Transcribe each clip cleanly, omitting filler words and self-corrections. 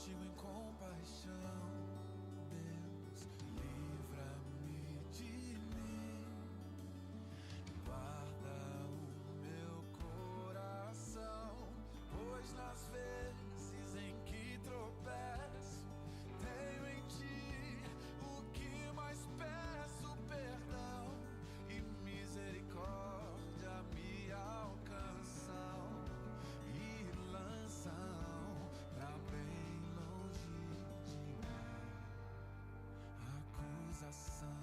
contigo em compaixão. Deus, livra-me de mim. Guarda o meu coração, pois nas vezes em que tropeço, tenho em ti o que mais peço: perdão e misericórdia me alcançam e lançam pra bem longe de mim acusação.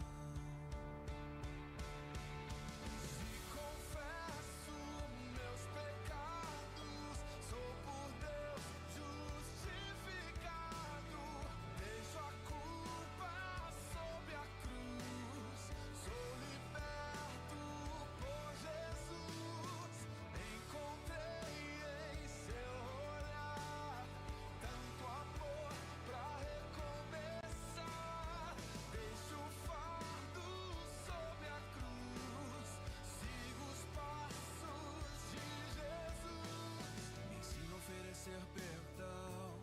Se confesso meus pecados, sou por Deus justificado. Deixo a culpa sob a cruz, sou liberto por Jesus. Encontrei em seu olhar tanto amor pra recomeçar. Deixo o fardo sob a cruz, sigo os passos de Jesus. Me ensina a oferecer perdão,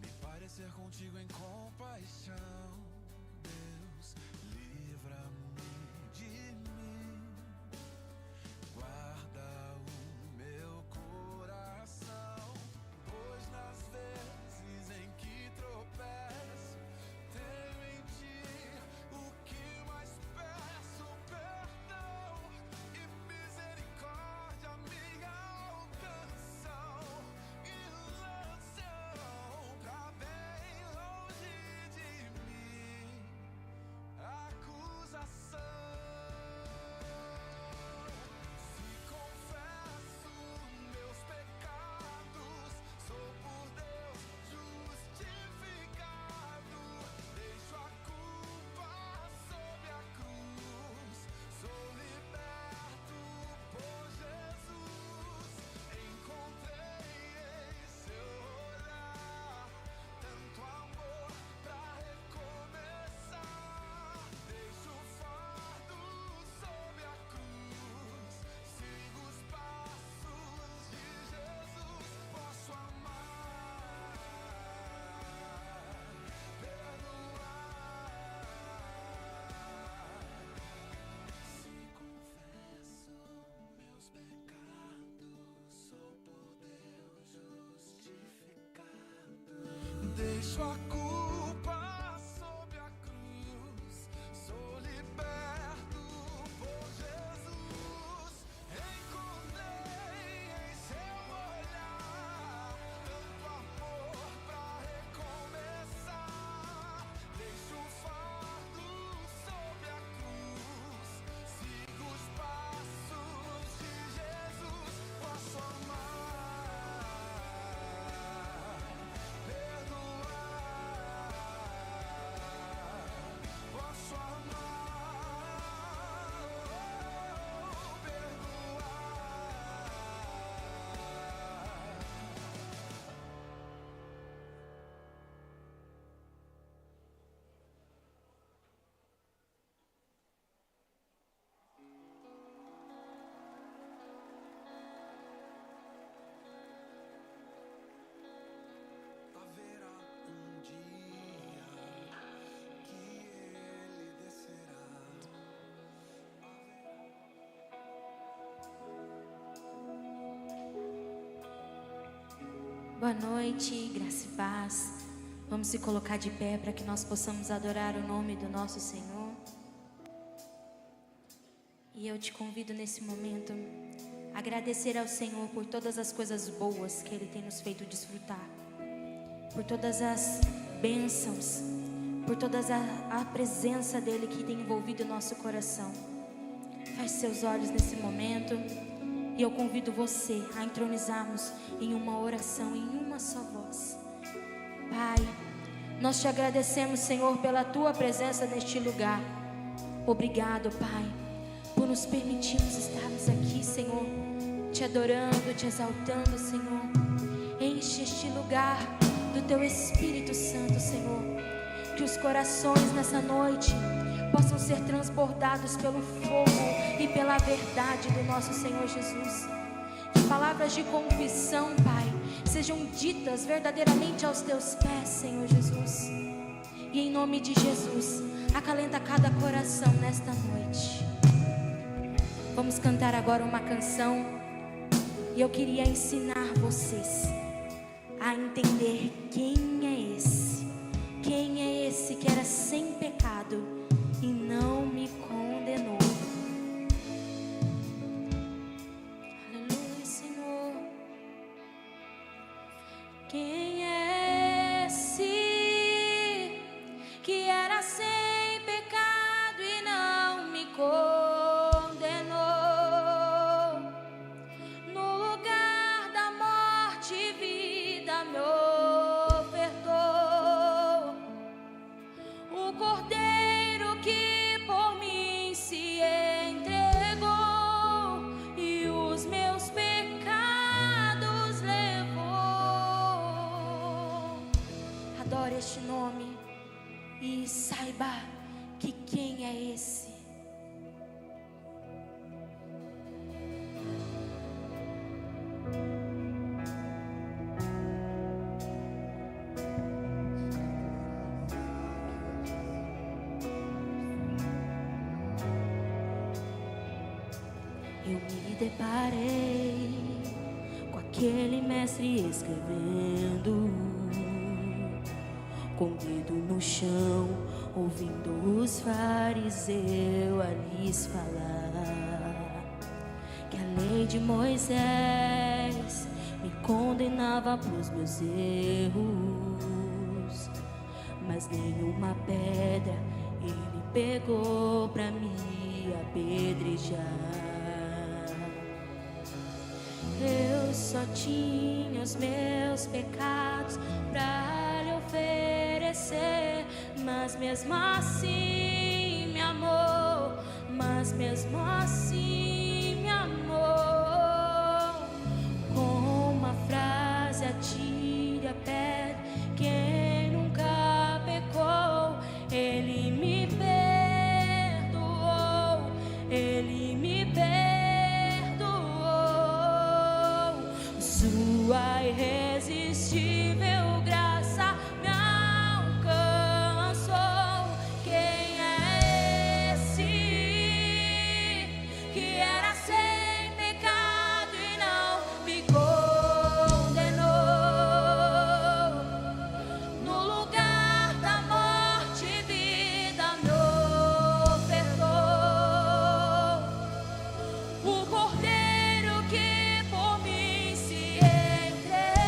me parecer contigo em compaixão. Deus, livra-me de mim. Guarda o meu coração, pois nas vezes em que tropeço, tenho em ti o que mais peço: perdão e misericórdia me alcançam e lançam pra bem longe de mim acusação. Se confesso meus pecados, sou por Deus justificado. Deixo a culpa sob a cruz, sou liberto por Jesus. Encontrei em seu olhar tanto amor pra recomeçar. Deixo o fardo sob a cruz, sigo os passos de Jesus. Posso amar, perdoar. Se confesso meus pecados, sou por Deus justificado. Deixo a culpa sob a cruz, sou liberto por Jesus. Encontrei em seu olhar tanto amor pra recomeçar. Deixo o fardo sob a cruz, sigo os passos de Jesus. Posso amar, perdoar. Posso amar, haverá dia que ele descerá. Boa noite, graça e paz. Vamos se colocar de pé para que nós possamos adorar o nome do nosso Senhor. E eu te convido nesse momento a agradecer ao Senhor por todas as coisas boas que Ele tem nos feito desfrutar, por todas as bênçãos, por toda a presença dEle que tem envolvido o nosso coração. Feche seus olhos nesse momento e eu convido você a entronizarmos em uma oração, em uma só voz. Pai, nós te agradecemos, Senhor, pela Tua presença neste lugar. Obrigado, Pai, por nos permitirmos estarmos aqui, Senhor, te adorando, te exaltando, Senhor. Enche este lugar do Teu Espírito Santo, Senhor. Que os corações nessa noite possam ser transbordados pelo fogo e pela verdade do nosso Senhor Jesus. Que palavras de convicção, Pai, sejam ditas verdadeiramente aos teus pés, Senhor Jesus. E em nome de Jesus, acalenta cada coração nesta noite. Vamos cantar agora uma canção, e eu queria ensinar vocês a entender quem é esse. Quem é esse que era sem pecado e não me condenou. Aleluia, Senhor. Quem é esse que era sem pecado e não me condenou? No lugar da morte, vida me ofertou. O Cordeiro que por mim se entregou e os meus pecados levou. Adore este nome e saiba que quem é esse. Eu me deparei com aquele mestre escrevendo, com o dedo no chão, ouvindo os fariseus a lhes falar que a lei de Moisés me condenava pros meus erros, mas nenhuma pedra ele pegou pra me apedrejar. Eu só tinha os meus pecados pra lhe oferecer, mas mesmo assim me amou, mas mesmo assim me amou. Com uma frase atire a pedra, quem nunca pecou, ele me perdoou, ele me perdoou. Sua irresistível graça me alcançou. Quem é esse que era sem pecado e não me condenou? No lugar da morte, vida me ofertou. O Cordeiro que por mim se entregou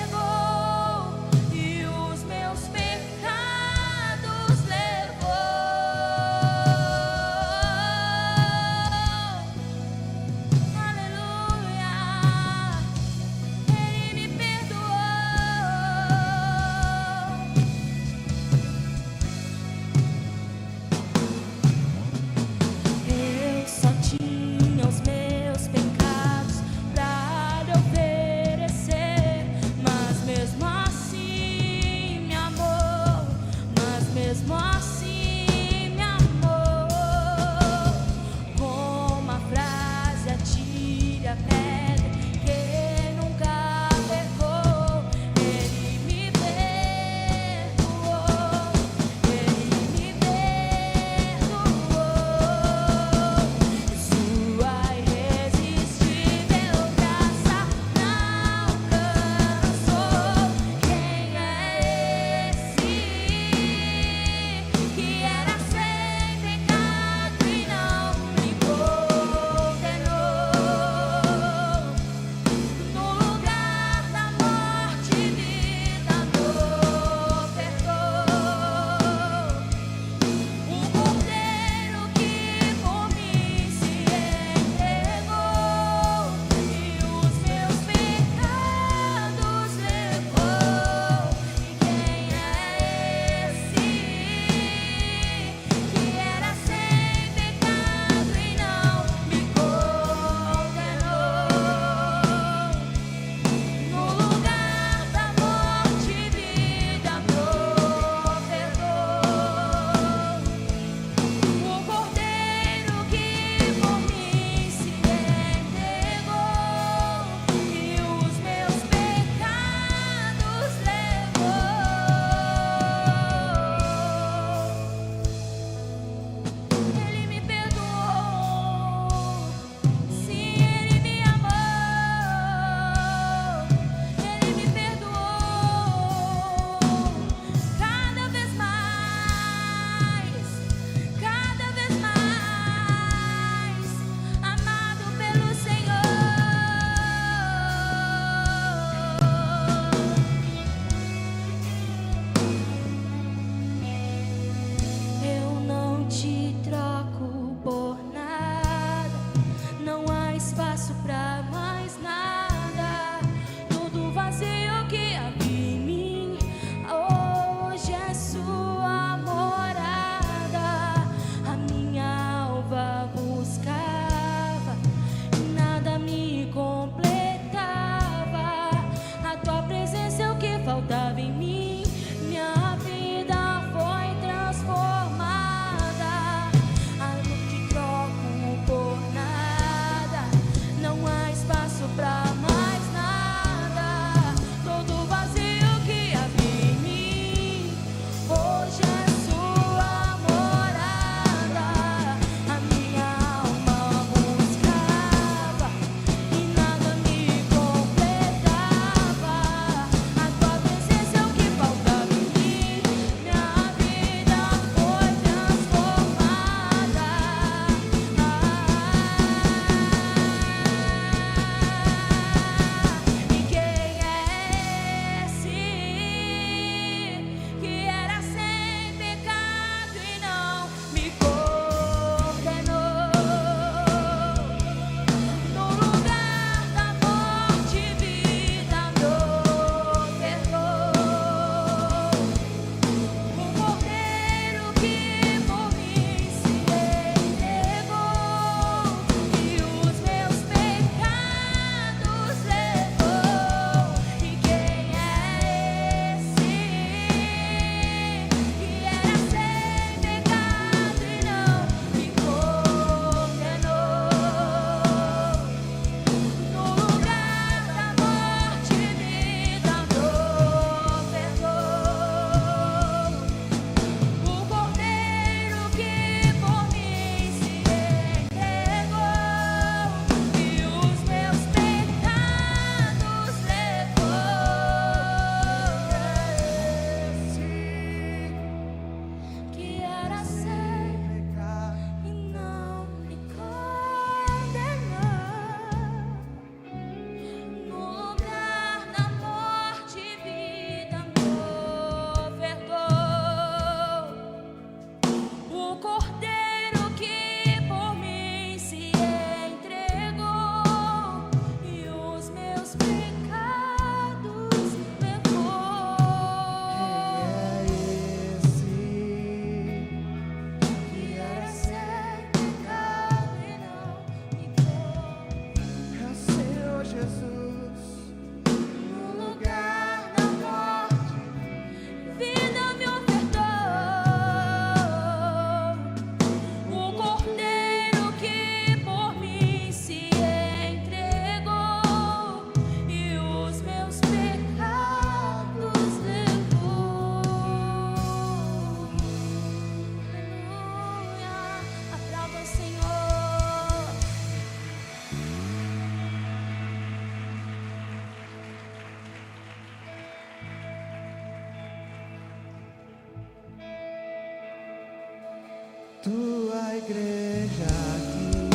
tua igreja aqui,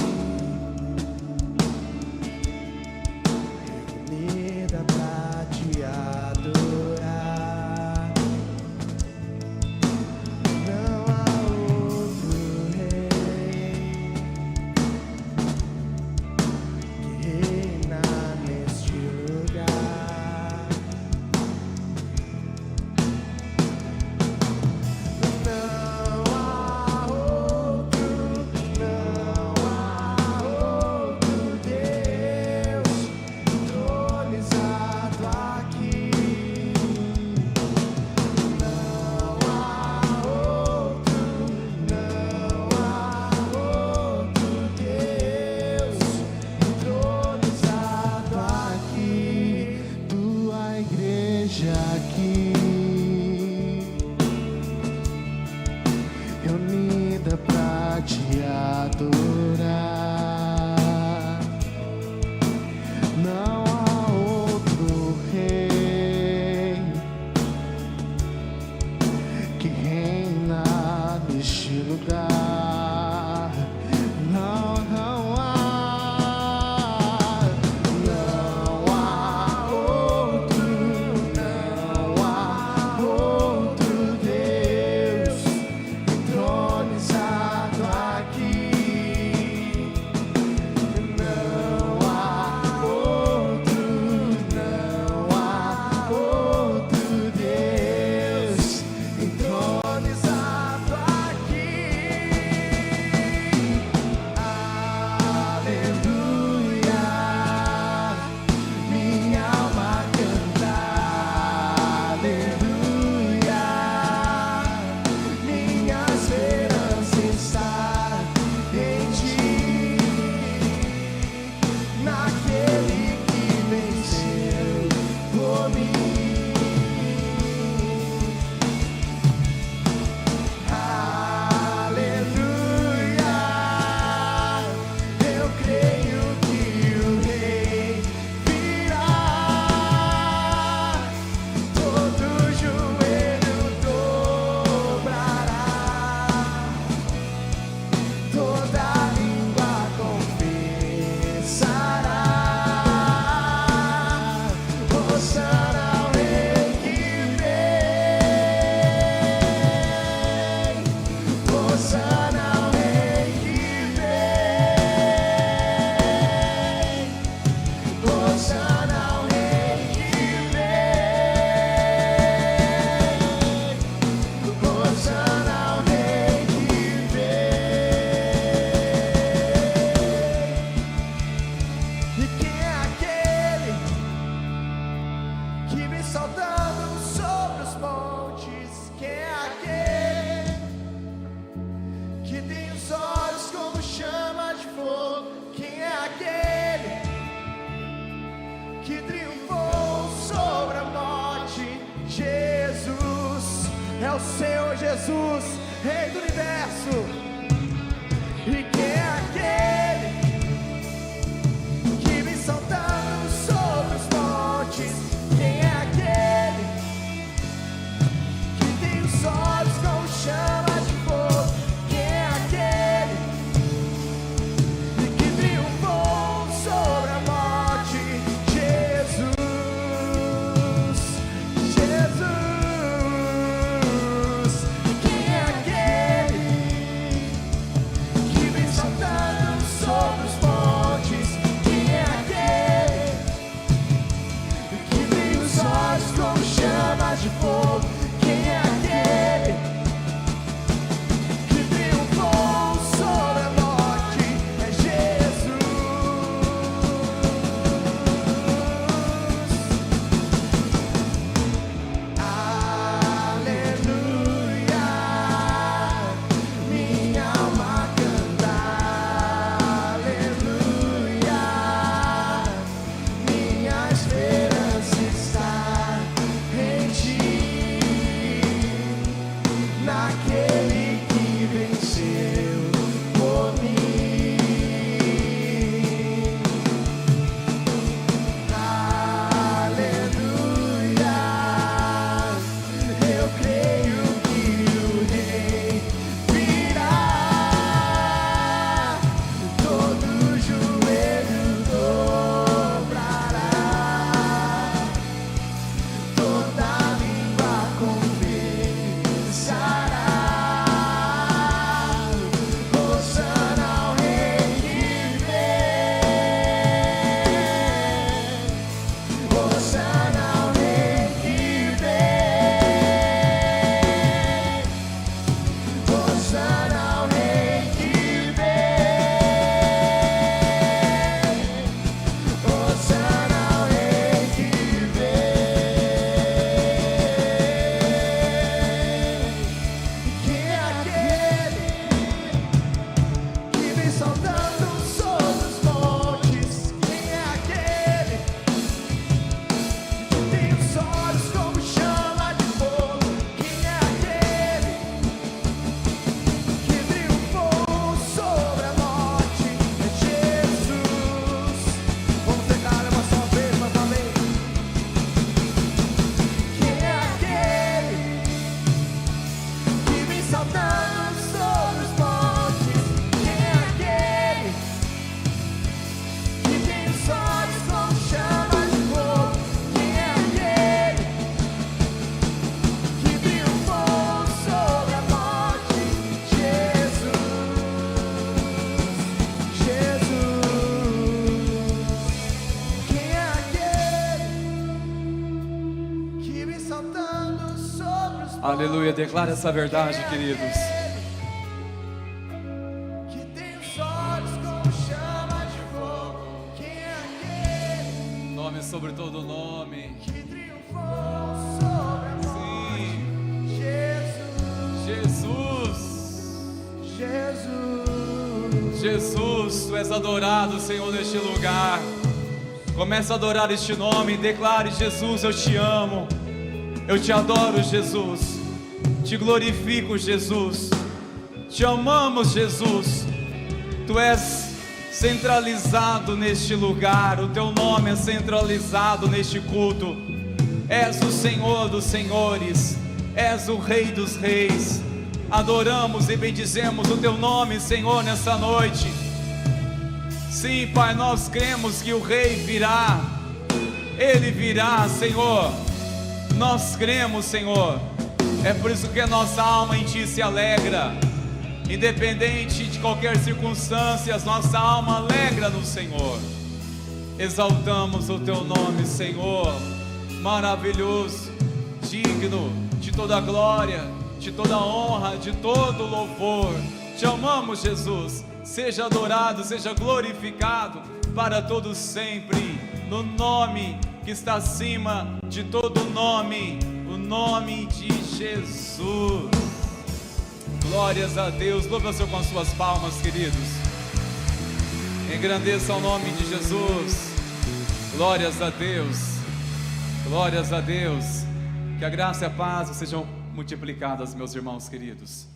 reunida pra te adorar. Não há outro rei que reina neste lugar. Não há outro Deus entronizado aqui. Não há outro Deus entronizado aqui. Tua igreja aqui, reunida pra te adorar. Não há outro rei que reina neste lugar. Não há outro Deus entronizado aqui. Não há outro Deus entronizado aqui. Aleluia, minha alma canta. Aleluia, minha esperança está em ti, naquele que venceu por mim. Aleluia, eu creio que o Rei virá, todo joelho dobrará, toda língua confessará. Hosana ao Rei que vem. Hosana ao Rei que vem. Hosana ao Rei que vem. Hosana ao Rei que vem. E quem é aquele que vem saltando sobre os montes? Quem é aquele que tem os olhos como chama de fogo? Quem é aquele que triunfou sobre a morte? Jesus é o Senhor Jesus, Rei do Universo. E quem é aquele que vem saltando sobre os montes? Quem é aquele que tem os olhos como chama de fogo? Quem é aquele que triunfou sobre a morte? Jesus, Jesus. Quem é aquele que vem saltando sobre os montes? Quem é aquele que tem os olhos como chama de fogo? Quem é aquele que triunfou sobre a morte? É Jesus. Aleluia, minha alma canta. Aleluia, minha esperança está em ti, naquele que venceu por mim. Aleluia, eu creio que o Rei virá, saltando sobre os montes. Quem é aquele que tem os olhos como chama de fogo? Quem é aquele que triunfou sobre a morte? Jesus, Jesus. Quem é aquele que vem saltando sobre os montes? Aleluia, declara essa verdade, queridos. Que tem os olhos como chama de fogo. Quem é aquele Nome sobre todo nome. que triunfou sobre a morte? Sim, Jesus, Jesus. Jesus. Jesus, tu és adorado, Senhor, neste lugar. Comece a adorar este nome. Declare: Jesus, eu te amo. Eu te adoro, Jesus. Te glorifico, Jesus. Te amamos, Jesus. Tu és centralizado neste lugar. O teu nome é centralizado neste culto. És o Senhor dos senhores. És o Rei dos reis. Adoramos e bendizemos o teu nome, Senhor, nessa noite. Sim, Pai, nós cremos que o Rei virá. Ele virá, Senhor. Nós cremos, Senhor. É por isso que a nossa alma em Ti se alegra. Independente de qualquer circunstância, nossa alma alegra no Senhor. Exaltamos o Teu nome, Senhor. Maravilhoso, digno de toda glória, de toda honra, de todo louvor. Te amamos, Jesus. Seja adorado, seja glorificado para todos sempre, no nome que está acima de todo nome, o nome de Jesus. Glórias a Deus. Louve o Senhor com as suas palmas, queridos. Engrandeça o nome de Jesus. Glórias a Deus. Glórias a Deus. Que a graça e a paz sejam multiplicadas, meus irmãos queridos.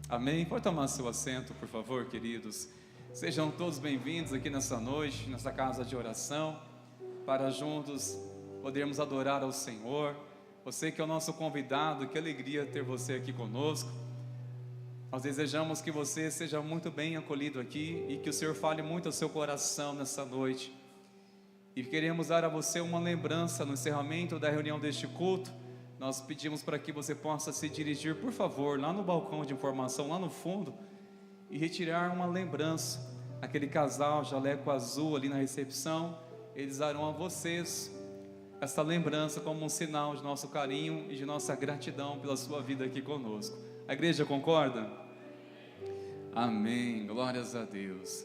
Amém? Pode tomar seu assento, por favor, queridos. Sejam todos bem-vindos aqui nessa noite, nessa casa de oração, para juntos podermos adorar ao Senhor. Você que é o nosso convidado, que alegria ter você aqui conosco. Nós desejamos que você seja muito bem acolhido aqui e que o Senhor fale muito ao seu coração nessa noite. E queremos dar a você uma lembrança no encerramento da reunião deste culto. Nós pedimos para que você possa se dirigir, por favor, lá no balcão de informação, lá no fundo, e retirar uma lembrança. Aquele casal jaleco azul ali na recepção, eles darão a vocês essa lembrança como um sinal de nosso carinho e de nossa gratidão pela sua vida aqui conosco. A igreja concorda? Amém, glórias a Deus.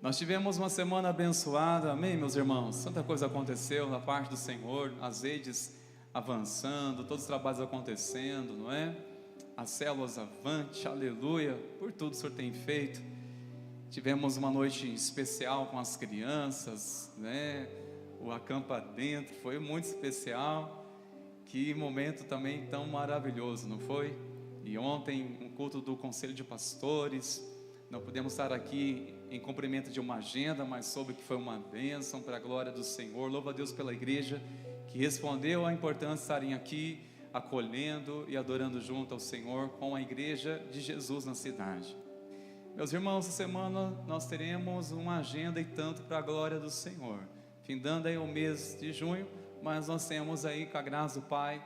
Nós tivemos uma semana abençoada, amém, meus irmãos? Tanta coisa aconteceu na parte do Senhor, as redes avançando, todos os trabalhos acontecendo, não é? As células avante, aleluia, por tudo o Senhor tem feito. Tivemos uma noite especial com as crianças, né? O Acampa Dentro foi muito especial. Que momento também tão maravilhoso, não foi? E ontem, um culto do Conselho de Pastores. Não podemos estar aqui em cumprimento de uma agenda, mas soube que foi uma bênção para a glória do Senhor. Louva a Deus pela igreja que respondeu à importância de estarem aqui, acolhendo e adorando junto ao Senhor com a igreja de Jesus na cidade. Meus irmãos, essa semana nós teremos uma agenda e tanto para a glória do Senhor. Findando aí o mês de junho, mas nós temos aí, com a graça do Pai,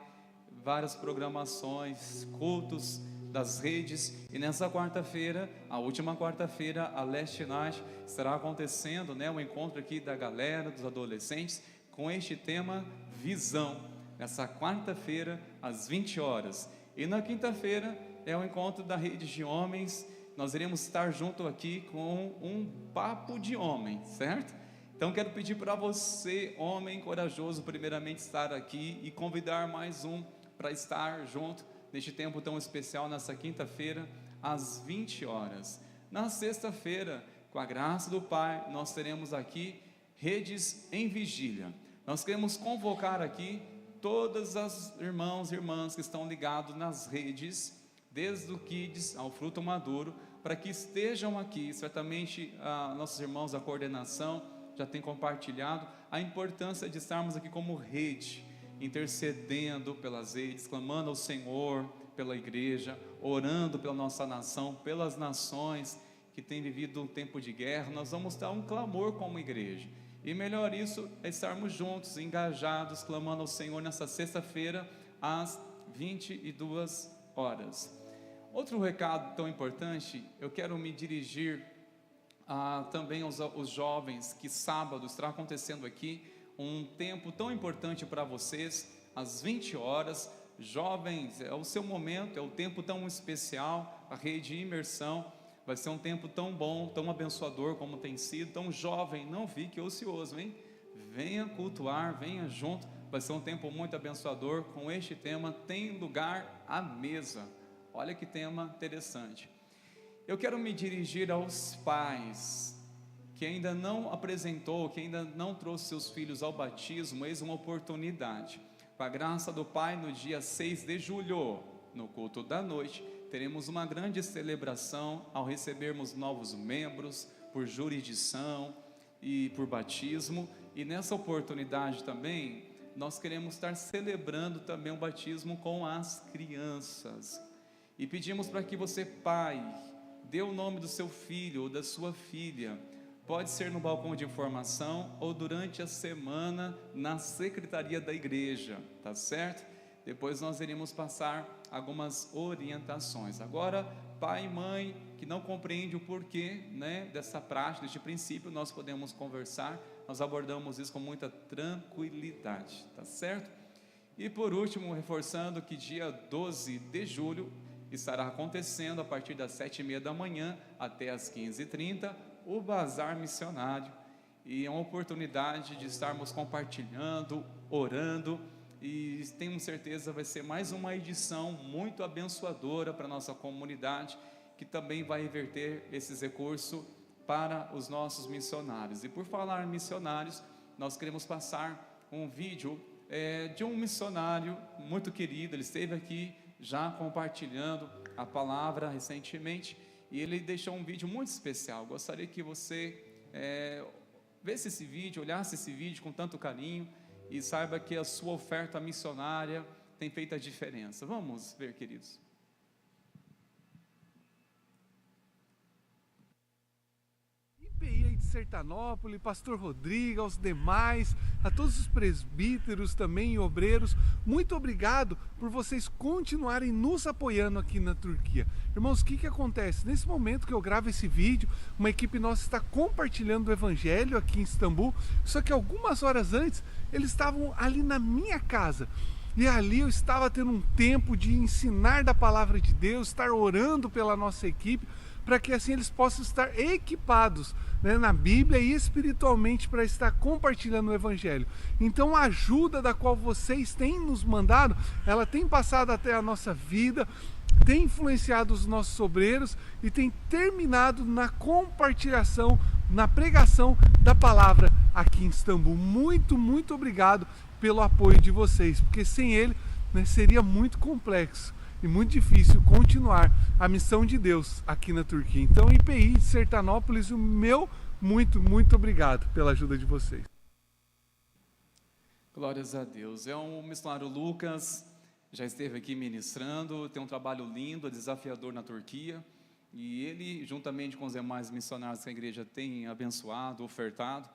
várias programações, cultos das redes. E nessa quarta-feira, a última quarta-feira, a Last Night, estará acontecendo, né, um encontro aqui da galera, dos adolescentes, com este tema, visão. Nessa quarta-feira, às 20 horas. E na quinta-feira, é o encontro da rede de homens. Nós iremos estar junto aqui com um papo de homem, certo? Então quero pedir para você, homem corajoso, primeiramente estar aqui e convidar mais um para estar junto neste tempo tão especial, nessa quinta-feira, às 20 horas. Na sexta-feira, com a graça do Pai, nós teremos aqui redes em vigília. Nós queremos convocar aqui todas as irmãos e irmãs que estão ligados nas redes, desde o Kids ao Fruto Maduro, para que estejam aqui. Certamente nossos irmãos da coordenação já têm compartilhado a importância de estarmos aqui como rede, intercedendo pelas redes, clamando ao Senhor, pela igreja, orando pela nossa nação, pelas nações que têm vivido um tempo de guerra. Nós vamos dar um clamor como igreja. E melhor isso é estarmos juntos, engajados, clamando ao Senhor nessa sexta-feira, às 22 horas. Outro recado tão importante, eu quero me dirigir também aos jovens, que sábado estará acontecendo aqui um tempo tão importante para vocês, às 20 horas. Jovens, é o seu momento, é o tempo tão especial, a rede de imersão. Vai ser um tempo tão bom, tão abençoador como tem sido. Tão jovem, não fique ocioso, hein? Venha cultuar, venha junto. Vai ser um tempo muito abençoador com este tema, Tem Lugar à Mesa. Olha que tema interessante. Eu quero me dirigir aos pais que ainda não apresentou, que ainda não trouxe seus filhos ao batismo. Eis uma oportunidade. Com a graça do Pai, no dia 6 de julho, no culto da noite, teremos uma grande celebração ao recebermos novos membros por jurisdição e por batismo. E nessa oportunidade também, nós queremos estar celebrando também o batismo com as crianças. E pedimos para que você, pai, dê o nome do seu filho ou da sua filha. Pode ser no balcão de informação ou durante a semana na secretaria da igreja, tá certo? Depois nós iremos passar algumas orientações. Agora, pai e mãe que não compreendem o porquê, né, dessa prática, deste princípio, nós podemos conversar. Nós abordamos isso com muita tranquilidade, tá certo? E por último, reforçando que dia 12 de julho estará acontecendo a partir das 7h30 da manhã até as 15h30 o Bazar Missionário. E é uma oportunidade de estarmos compartilhando, orando, e tenho certeza vai ser mais uma edição muito abençoadora para a nossa comunidade, que também vai reverter esses recursos para os nossos missionários. E por falar em missionários, nós queremos passar um vídeo de um missionário muito querido. Ele esteve aqui já compartilhando a palavra recentemente, e ele deixou um vídeo muito especial. Gostaria que você visse esse vídeo, olhasse esse vídeo com tanto carinho, e saiba que a sua oferta missionária tem feito a diferença. Vamos ver, queridos. IPI aí de Sertanópolis, pastor Rodrigo, aos demais, a todos os presbíteros também e obreiros, muito obrigado por vocês continuarem nos apoiando aqui na Turquia. Irmãos, o que acontece? Nesse momento que eu gravo esse vídeo, uma equipe nossa está compartilhando o evangelho aqui em Istambul, só que algumas horas antes, eles estavam ali na minha casa. E ali eu estava tendo um tempo de ensinar da palavra de Deus, estar orando pela nossa equipe, para que assim eles possam estar equipados, né, na Bíblia e espiritualmente para estar compartilhando o Evangelho. Então a ajuda da qual vocês têm nos mandado, ela tem passado até a nossa vida, tem influenciado os nossos obreiros e tem terminado na compartilhação, na pregação da palavra aqui em Istambul. Muito, muito obrigado pelo apoio de vocês, porque sem ele, né, seria muito complexo e muito difícil continuar a missão de Deus aqui na Turquia. Então, IPI de Sertanópolis, o meu muito, muito obrigado pela ajuda de vocês. Glórias a Deus. É um missionário Lucas, já esteve aqui ministrando, tem um trabalho lindo, desafiador na Turquia, e ele, juntamente com os demais missionários que a igreja tem abençoado, ofertado,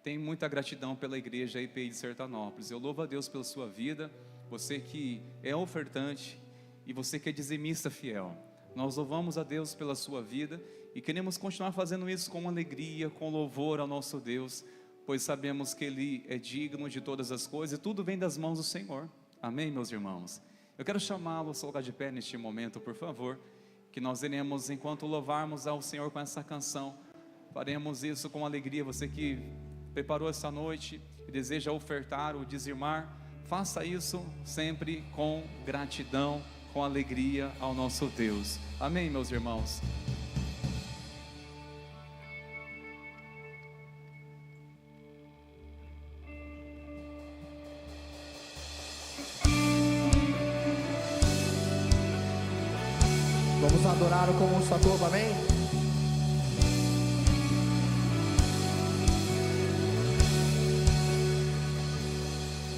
tem muita gratidão pela igreja IPI de Sertanópolis. Eu louvo a Deus pela sua vida, você que é ofertante e você que é dizimista fiel. Nós louvamos a Deus pela sua vida e queremos continuar fazendo isso com alegria, com louvor ao nosso Deus, pois sabemos que Ele é digno de todas as coisas e tudo vem das mãos do Senhor. Amém, meus irmãos? Eu quero chamá-lo a se colocar de pé neste momento, por favor, que nós iremos, enquanto louvarmos ao Senhor com essa canção, faremos isso com alegria. Você que preparou essa noite e deseja ofertar ou dizimar, faça isso sempre com gratidão, com alegria ao nosso Deus. Amém, meus irmãos? Vamos adorar o Consolador, amém?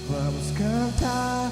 Vamos cantar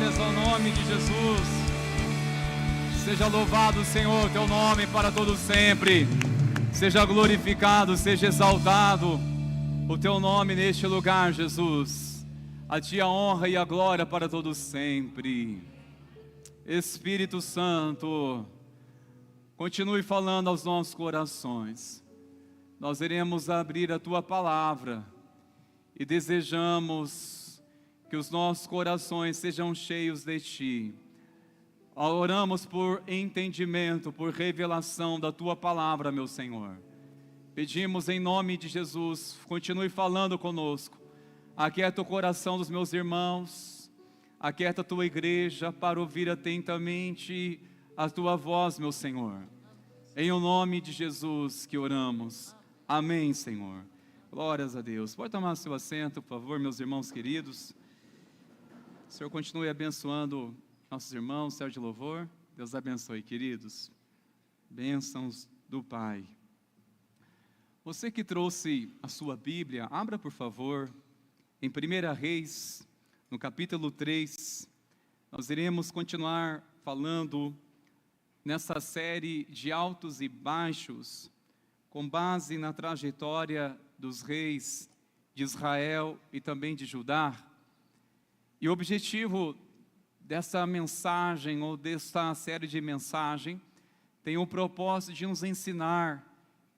Glórias ao nome de Jesus. Seja louvado, Senhor, teu nome para todo sempre. Seja glorificado, seja exaltado o teu nome neste lugar, Jesus. A ti a honra e a glória para todo sempre. Espírito Santo, continue falando aos nossos corações. Nós iremos abrir a tua palavra e desejamos que os nossos corações sejam cheios de ti. Oramos por entendimento, por revelação da tua palavra, meu Senhor. Pedimos em nome de Jesus, continue falando conosco. Aquieta o coração dos meus irmãos, aquieta a tua igreja para ouvir atentamente a tua voz, meu Senhor. Em o nome de Jesus que oramos. Amém, Senhor. Glórias a Deus. Pode tomar seu assento, por favor, meus irmãos queridos. O Senhor continue abençoando nossos irmãos, céu de louvor. Deus abençoe, queridos. Bênçãos do Pai. Você que trouxe a sua Bíblia, abra por favor, em 1 Reis, no capítulo 3. Nós iremos continuar falando nessa série de altos e baixos, com base na trajetória dos reis de Israel e também de Judá. E o objetivo dessa mensagem, ou dessa série de mensagens, tem o propósito de nos ensinar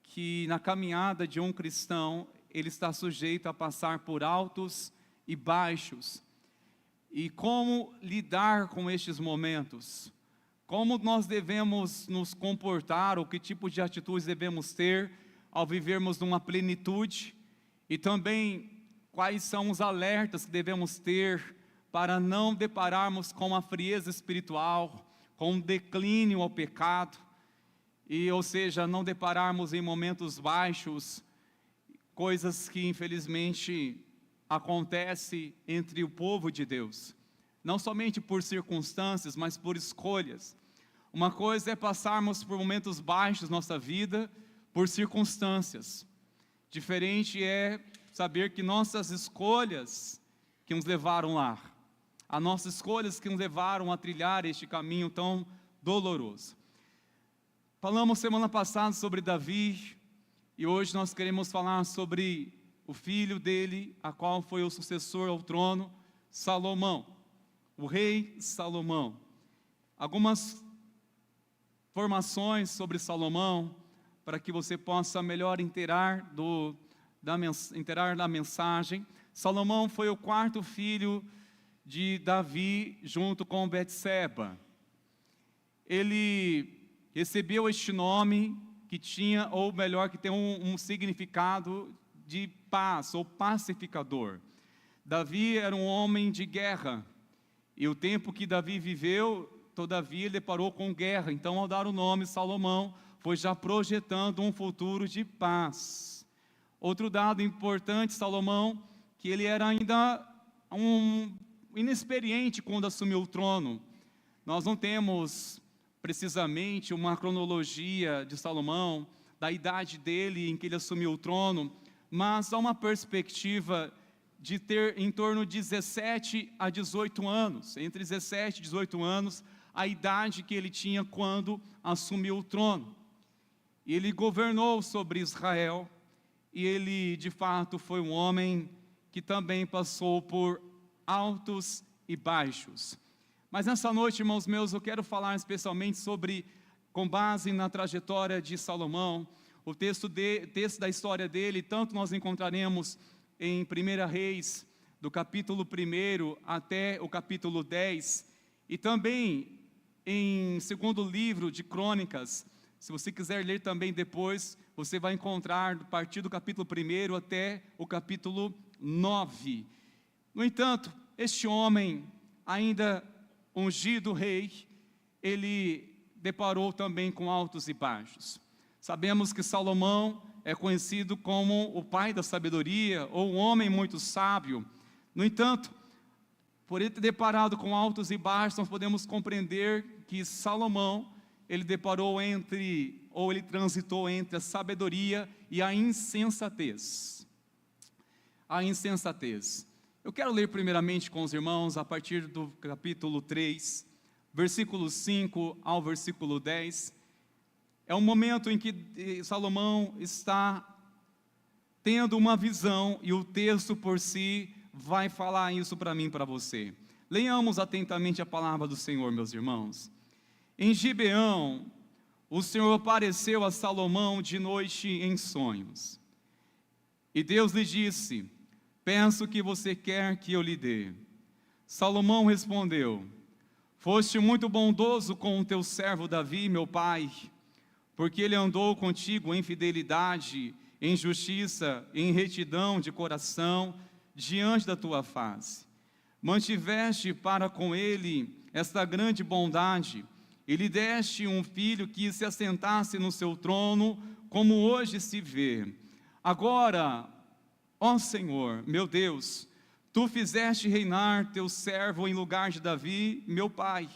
que na caminhada de um cristão, ele está sujeito a passar por altos e baixos. E como lidar com estes momentos? Como nós devemos nos comportar, ou que tipo de atitudes devemos ter ao vivermos numa plenitude, e também quais são os alertas que devemos ter para não depararmos com a frieza espiritual, com um declínio ao pecado, ou seja, não depararmos em momentos baixos, coisas que infelizmente acontecem entre o povo de Deus, não somente por circunstâncias, mas por escolhas. Uma coisa é passarmos por momentos baixos na nossa vida, por circunstâncias. Diferente é saber que nossas escolhas que nos levaram lá, as nossas escolhas que nos levaram a trilhar este caminho tão doloroso. Falamos semana passada sobre Davi, e hoje nós queremos falar sobre o filho dele, a qual foi o sucessor ao trono, Salomão, o rei Salomão. Algumas informações sobre Salomão, para que você possa melhor inteirar da mensagem. Salomão foi o quarto filho de Davi, junto com Betseba. Ele recebeu este nome que tinha, ou melhor, que tem um significado de paz, ou pacificador. Davi era um homem de guerra, e o tempo que Davi viveu, todavia ele deparou com guerra. Então, ao dar o nome Salomão, foi já projetando um futuro de paz. Outro dado importante, Salomão, que ele era ainda inexperiente quando assumiu o trono. Nós não temos precisamente uma cronologia de Salomão, da idade dele em que ele assumiu o trono, mas há uma perspectiva de ter em torno de 17 a 18 anos, entre 17 e 18 anos, a idade que ele tinha quando assumiu o trono. E ele governou sobre Israel, e ele de fato foi um homem que também passou por altos e baixos. Mas nessa noite, irmãos meus, eu quero falar especialmente sobre, com base na trajetória de Salomão, o texto da história dele, tanto nós encontraremos em 1 Reis, do capítulo 1 até o capítulo 10, e também em segundo livro de Crônicas. Se você quiser ler também depois, você vai encontrar a partir do capítulo 1 até o capítulo 9. No entanto, este homem, ainda ungido rei, ele deparou também com altos e baixos. Sabemos que Salomão é conhecido como o pai da sabedoria, ou um homem muito sábio. No entanto, por ele ter deparado com altos e baixos, nós podemos compreender que Salomão, ele transitou entre a sabedoria e a insensatez. A insensatez. Eu quero ler primeiramente com os irmãos a partir do capítulo 3, versículo 5 ao versículo 10. É um momento em que Salomão está tendo uma visão e o texto por si vai falar isso para mim e para você. Leiamos atentamente a palavra do Senhor, meus irmãos. Em Gibeão, o Senhor apareceu a Salomão de noite em sonhos. E Deus lhe disse: peço o que você quer que eu lhe dê. Salomão respondeu: foste muito bondoso com o teu servo Davi, meu pai, porque ele andou contigo em fidelidade, em justiça, em retidão de coração, diante da tua face. Mantiveste para com ele esta grande bondade, e lhe deste um filho que se assentasse no seu trono, como hoje se vê. Agora, ó Senhor, meu Deus, tu fizeste reinar teu servo em lugar de Davi, meu pai.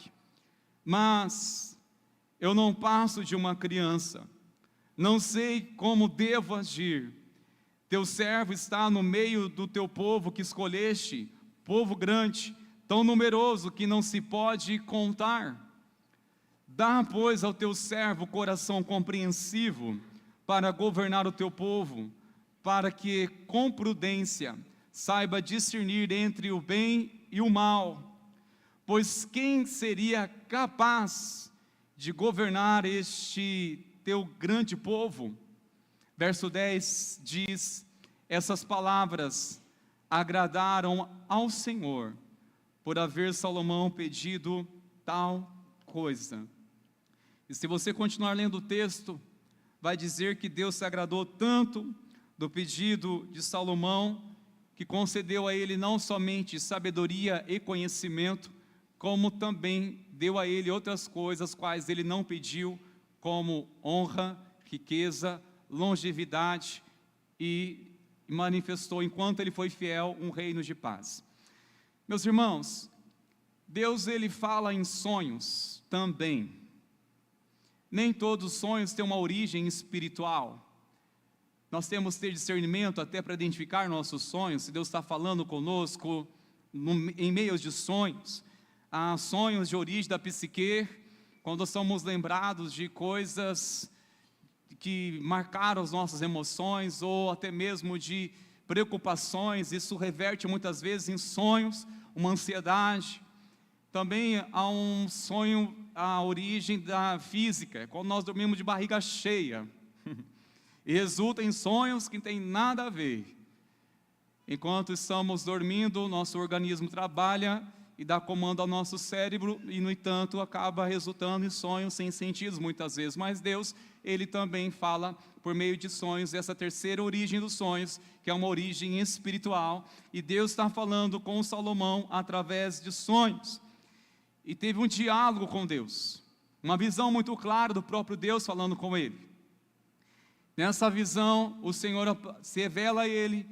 Mas eu não passo de uma criança, não sei como devo agir. Teu servo está no meio do teu povo que escolheste, povo grande, tão numeroso que não se pode contar. Dá, pois, ao teu servo coração compreensivo para governar o teu povo, para que, com prudência, saiba discernir entre o bem e o mal. Pois quem seria capaz de governar este teu grande povo? Verso 10 diz: essas palavras agradaram ao Senhor, por haver Salomão pedido tal coisa. E se você continuar lendo o texto, vai dizer que Deus se agradou tanto do pedido de Salomão, que concedeu a ele não somente sabedoria e conhecimento, como também deu a ele outras coisas, quais ele não pediu, como honra, riqueza, longevidade, e manifestou, enquanto ele foi fiel, um reino de paz. Meus irmãos, Deus ele fala em sonhos também. Nem todos os sonhos têm uma origem espiritual. Nós temos que ter discernimento até para identificar nossos sonhos, se Deus está falando conosco em meio de sonhos. Há sonhos de origem da psique, quando somos lembrados de coisas que marcaram as nossas emoções, ou até mesmo de preocupações. Isso reverte muitas vezes em sonhos, uma ansiedade. Também há um sonho, a origem da física, quando nós dormimos de barriga cheia, e resulta em sonhos que não tem nada a ver. Enquanto estamos dormindo, nosso organismo trabalha e dá comando ao nosso cérebro, e no entanto acaba resultando em sonhos sem sentido muitas vezes. Mas Deus, ele também fala por meio de sonhos, essa terceira origem dos sonhos, que é uma origem espiritual, e Deus está falando com Salomão através de sonhos. E teve um diálogo com Deus, uma visão muito clara do próprio Deus falando com ele. Nessa visão, o Senhor se revela a ele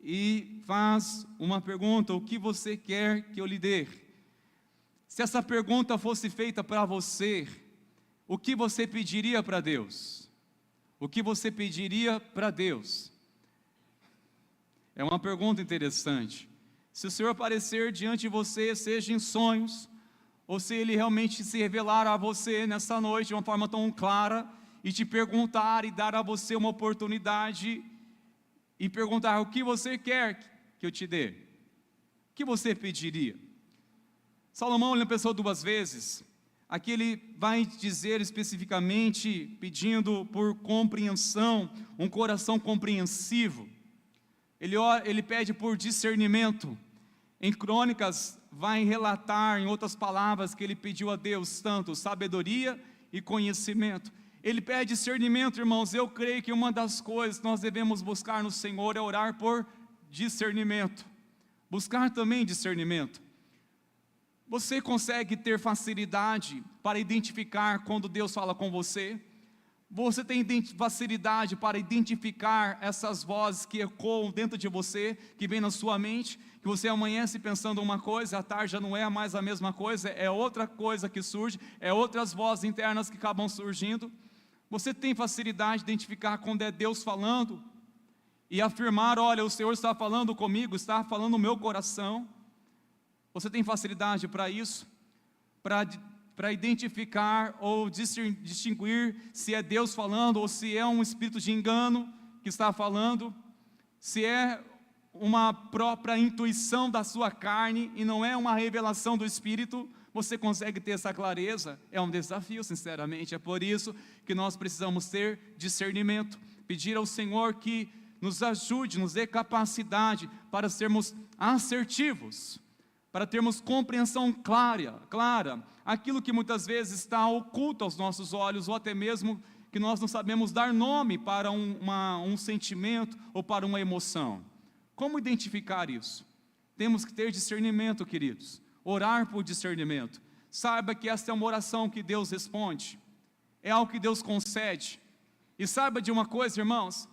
e faz uma pergunta: o que você quer que eu lhe dê? Se essa pergunta fosse feita para você, o que você pediria para Deus? O que você pediria para Deus? É uma pergunta interessante. Se o Senhor aparecer diante de você, seja em sonhos, ou se Ele realmente se revelar a você nessa noite de uma forma tão clara, e te perguntar e dar a você uma oportunidade, e perguntar: o que você quer que eu te dê? O que você pediria? Salomão ele pensou duas vezes. Aqui ele vai dizer especificamente, pedindo por compreensão, um coração compreensivo. Ele pede por discernimento. Em Crônicas vai relatar, em outras palavras, que ele pediu a Deus tanto sabedoria e conhecimento. Ele pede discernimento, irmãos. Eu creio que uma das coisas que nós devemos buscar no Senhor é orar por discernimento. Buscar também discernimento. Você consegue ter facilidade para identificar quando Deus fala com você? Você tem facilidade para identificar essas vozes que ecoam dentro de você, que vem na sua mente, que você amanhece pensando uma coisa, à tarde já não é mais a mesma coisa, é outra coisa que surge, é outras vozes internas que acabam surgindo. Você tem facilidade de identificar quando é Deus falando? e afirmar: olha, o Senhor está falando comigo, está falando no meu coração. Você tem facilidade para isso? Para identificar ou distinguir se é Deus falando ou se é um espírito de engano que está falando, se é uma própria intuição da sua carne e não é uma revelação do Espírito? Você consegue ter essa clareza? É um desafio, sinceramente. É por isso que nós precisamos ter discernimento, pedir ao Senhor que nos ajude, nos dê capacidade para sermos assertivos, para termos compreensão clara, aquilo que muitas vezes está oculto aos nossos olhos, ou até mesmo que nós não sabemos dar nome para um sentimento ou para uma emoção. Como identificar isso? Temos que ter discernimento, queridos, orar por discernimento. Saiba que essa é uma oração que Deus responde, é algo que Deus concede. E saiba de uma coisa, irmãos,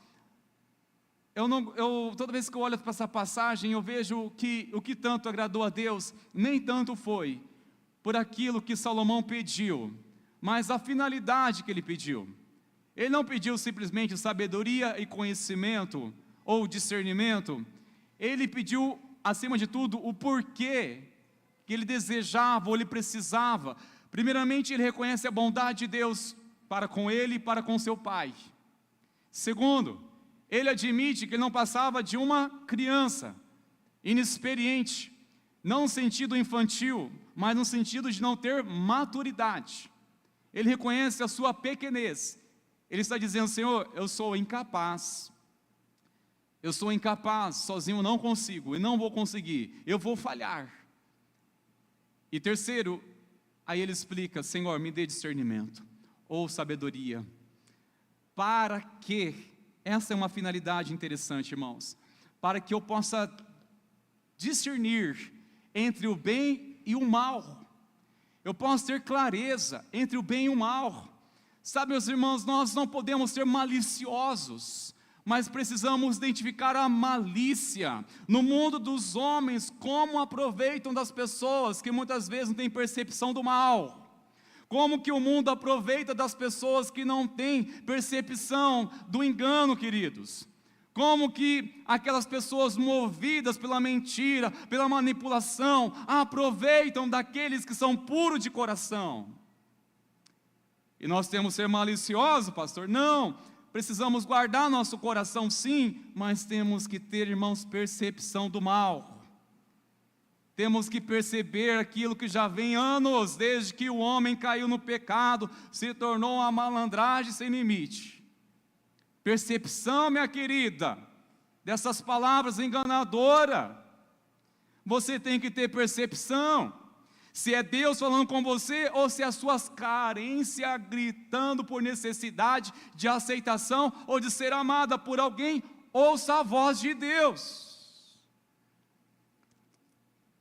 toda vez que eu olho para essa passagem, eu vejo que o que tanto agradou a Deus, nem tanto foi por aquilo que Salomão pediu, mas a finalidade que ele pediu. Ele não pediu simplesmente sabedoria e conhecimento, ou discernimento. Ele pediu, acima de tudo, o porquê que ele desejava ou ele precisava. Primeiramente, ele reconhece a bondade de Deus para com ele e para com seu pai. Segundo, ele admite que ele não passava de uma criança, inexperiente, não no sentido infantil, mas no sentido de não ter maturidade. Ele reconhece a sua pequenez. Ele está dizendo: Senhor, eu sou incapaz, sozinho não consigo, e não vou conseguir, eu vou falhar. E terceiro, aí ele explica: Senhor, me dê discernimento, ou sabedoria, para que, essa é uma finalidade interessante, irmãos, para que eu possa discernir entre o bem e o mal, eu posso ter clareza entre o bem e o mal. Sabe, meus irmãos, nós não podemos ser maliciosos, mas precisamos identificar a malícia no mundo dos homens, como aproveitam das pessoas que muitas vezes não têm percepção do mal. Como que o mundo aproveita das pessoas que não têm percepção do engano, queridos. Como que aquelas pessoas movidas pela mentira, pela manipulação, aproveitam daqueles que são puros de coração. E nós temos que ser maliciosos, pastor? Não, precisamos guardar nosso coração sim, mas temos que ter, irmãos, percepção do mal. Temos que perceber aquilo que já vem anos, desde que o homem caiu no pecado, se tornou uma malandragem sem limite. Percepção, minha querida, dessas palavras enganadoras. Você tem que ter percepção, se é Deus falando com você, ou se é as suas carências gritando por necessidade de aceitação, ou de ser amada por alguém. Ouça a voz de Deus.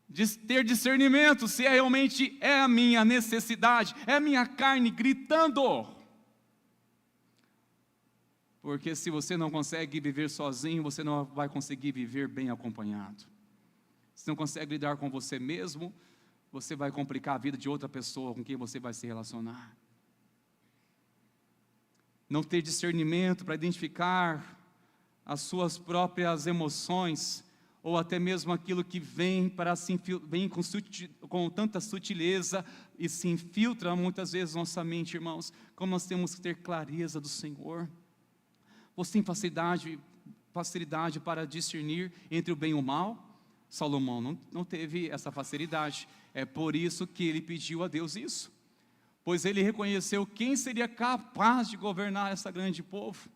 De ter discernimento, se realmente é a minha necessidade, é a minha carne gritando. Porque se você não consegue viver sozinho, você não vai conseguir viver bem acompanhado. Se não consegue lidar com você mesmo, você vai complicar a vida de outra pessoa com quem você vai se relacionar. Não ter discernimento para identificar as suas próprias emoções, ou até mesmo aquilo que vem com tanta sutileza e se infiltra muitas vezes na nossa mente, irmãos. Como nós temos que ter clareza do Senhor. Você tem facilidade para discernir entre o bem e o mal? Salomão não teve essa facilidade. É por isso que ele pediu a Deus isso. Pois ele reconheceu quem seria capaz de governar esse grande povo.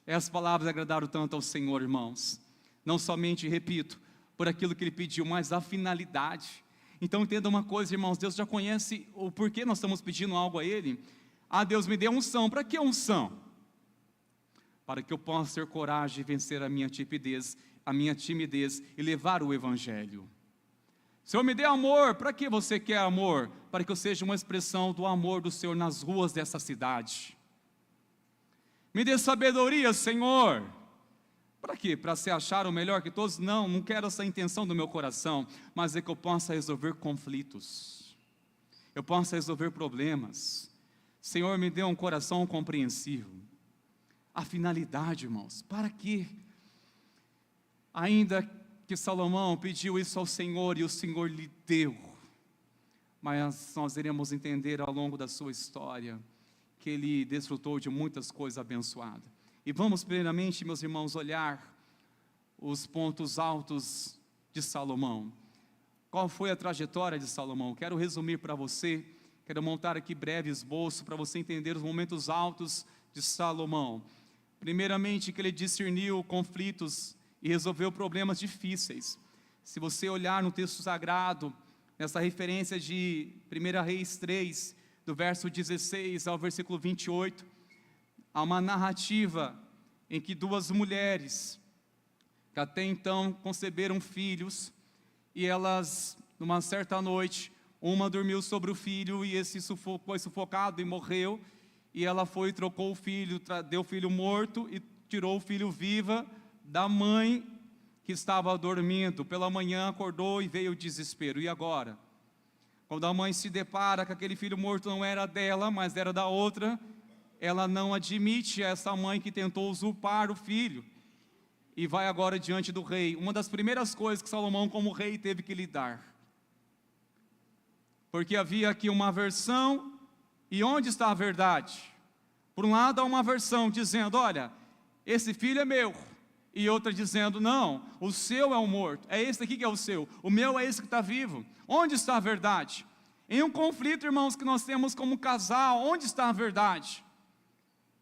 Essas palavras agradaram tanto ao Senhor, irmãos. Não somente, repito, por aquilo que ele pediu, mas a finalidade. Então entenda uma coisa, irmãos, Deus já conhece o porquê nós estamos pedindo algo a Ele. Ah, Deus me deu unção. Para que unção? Para que eu possa ter coragem de vencer a minha timidez e levar o Evangelho. Senhor, me dê amor. Para que você quer amor? Para que eu seja uma expressão do amor do Senhor nas ruas dessa cidade. Me dê sabedoria, Senhor. Para quê? Para se achar o melhor que todos? Não quero essa intenção do meu coração, mas é que eu possa resolver conflitos, eu possa resolver problemas. Senhor, me dê um coração compreensivo. A finalidade, irmãos, para quê? Ainda que Salomão pediu isso ao Senhor e o Senhor lhe deu, mas nós iremos entender ao longo da sua história que ele desfrutou de muitas coisas abençoadas. E vamos primeiramente, meus irmãos, olhar os pontos altos de Salomão. Qual foi a trajetória de Salomão? Quero resumir para você, quero montar aqui breve esboço para você entender os momentos altos de Salomão. Primeiramente, que ele discerniu conflitos e resolveu problemas difíceis. Se você olhar no texto sagrado, nessa referência de 1 Reis 3, do verso 16 ao versículo 28, há uma narrativa em que duas mulheres, que até então conceberam filhos, e elas, numa certa noite, uma dormiu sobre o filho, e esse foi sufocado e morreu, e ela foi e trocou o filho, deu o filho morto, e tirou o filho viva da mãe que estava dormindo. Pela manhã acordou e veio o desespero. E agora? Quando a mãe se depara que aquele filho morto não era dela, mas era da outra, ela não admite essa mãe que tentou usurpar o filho, e vai agora diante do rei. Uma das primeiras coisas que Salomão, como rei, teve que lidar, porque havia aqui uma versão, e onde está a verdade? Por um lado há uma versão dizendo, olha, esse filho é meu, e outra dizendo, não, o seu é o morto, é esse aqui que é o seu, o meu é esse que está vivo. Onde está a verdade? Em um conflito, irmãos, que nós temos como casal, onde está a verdade?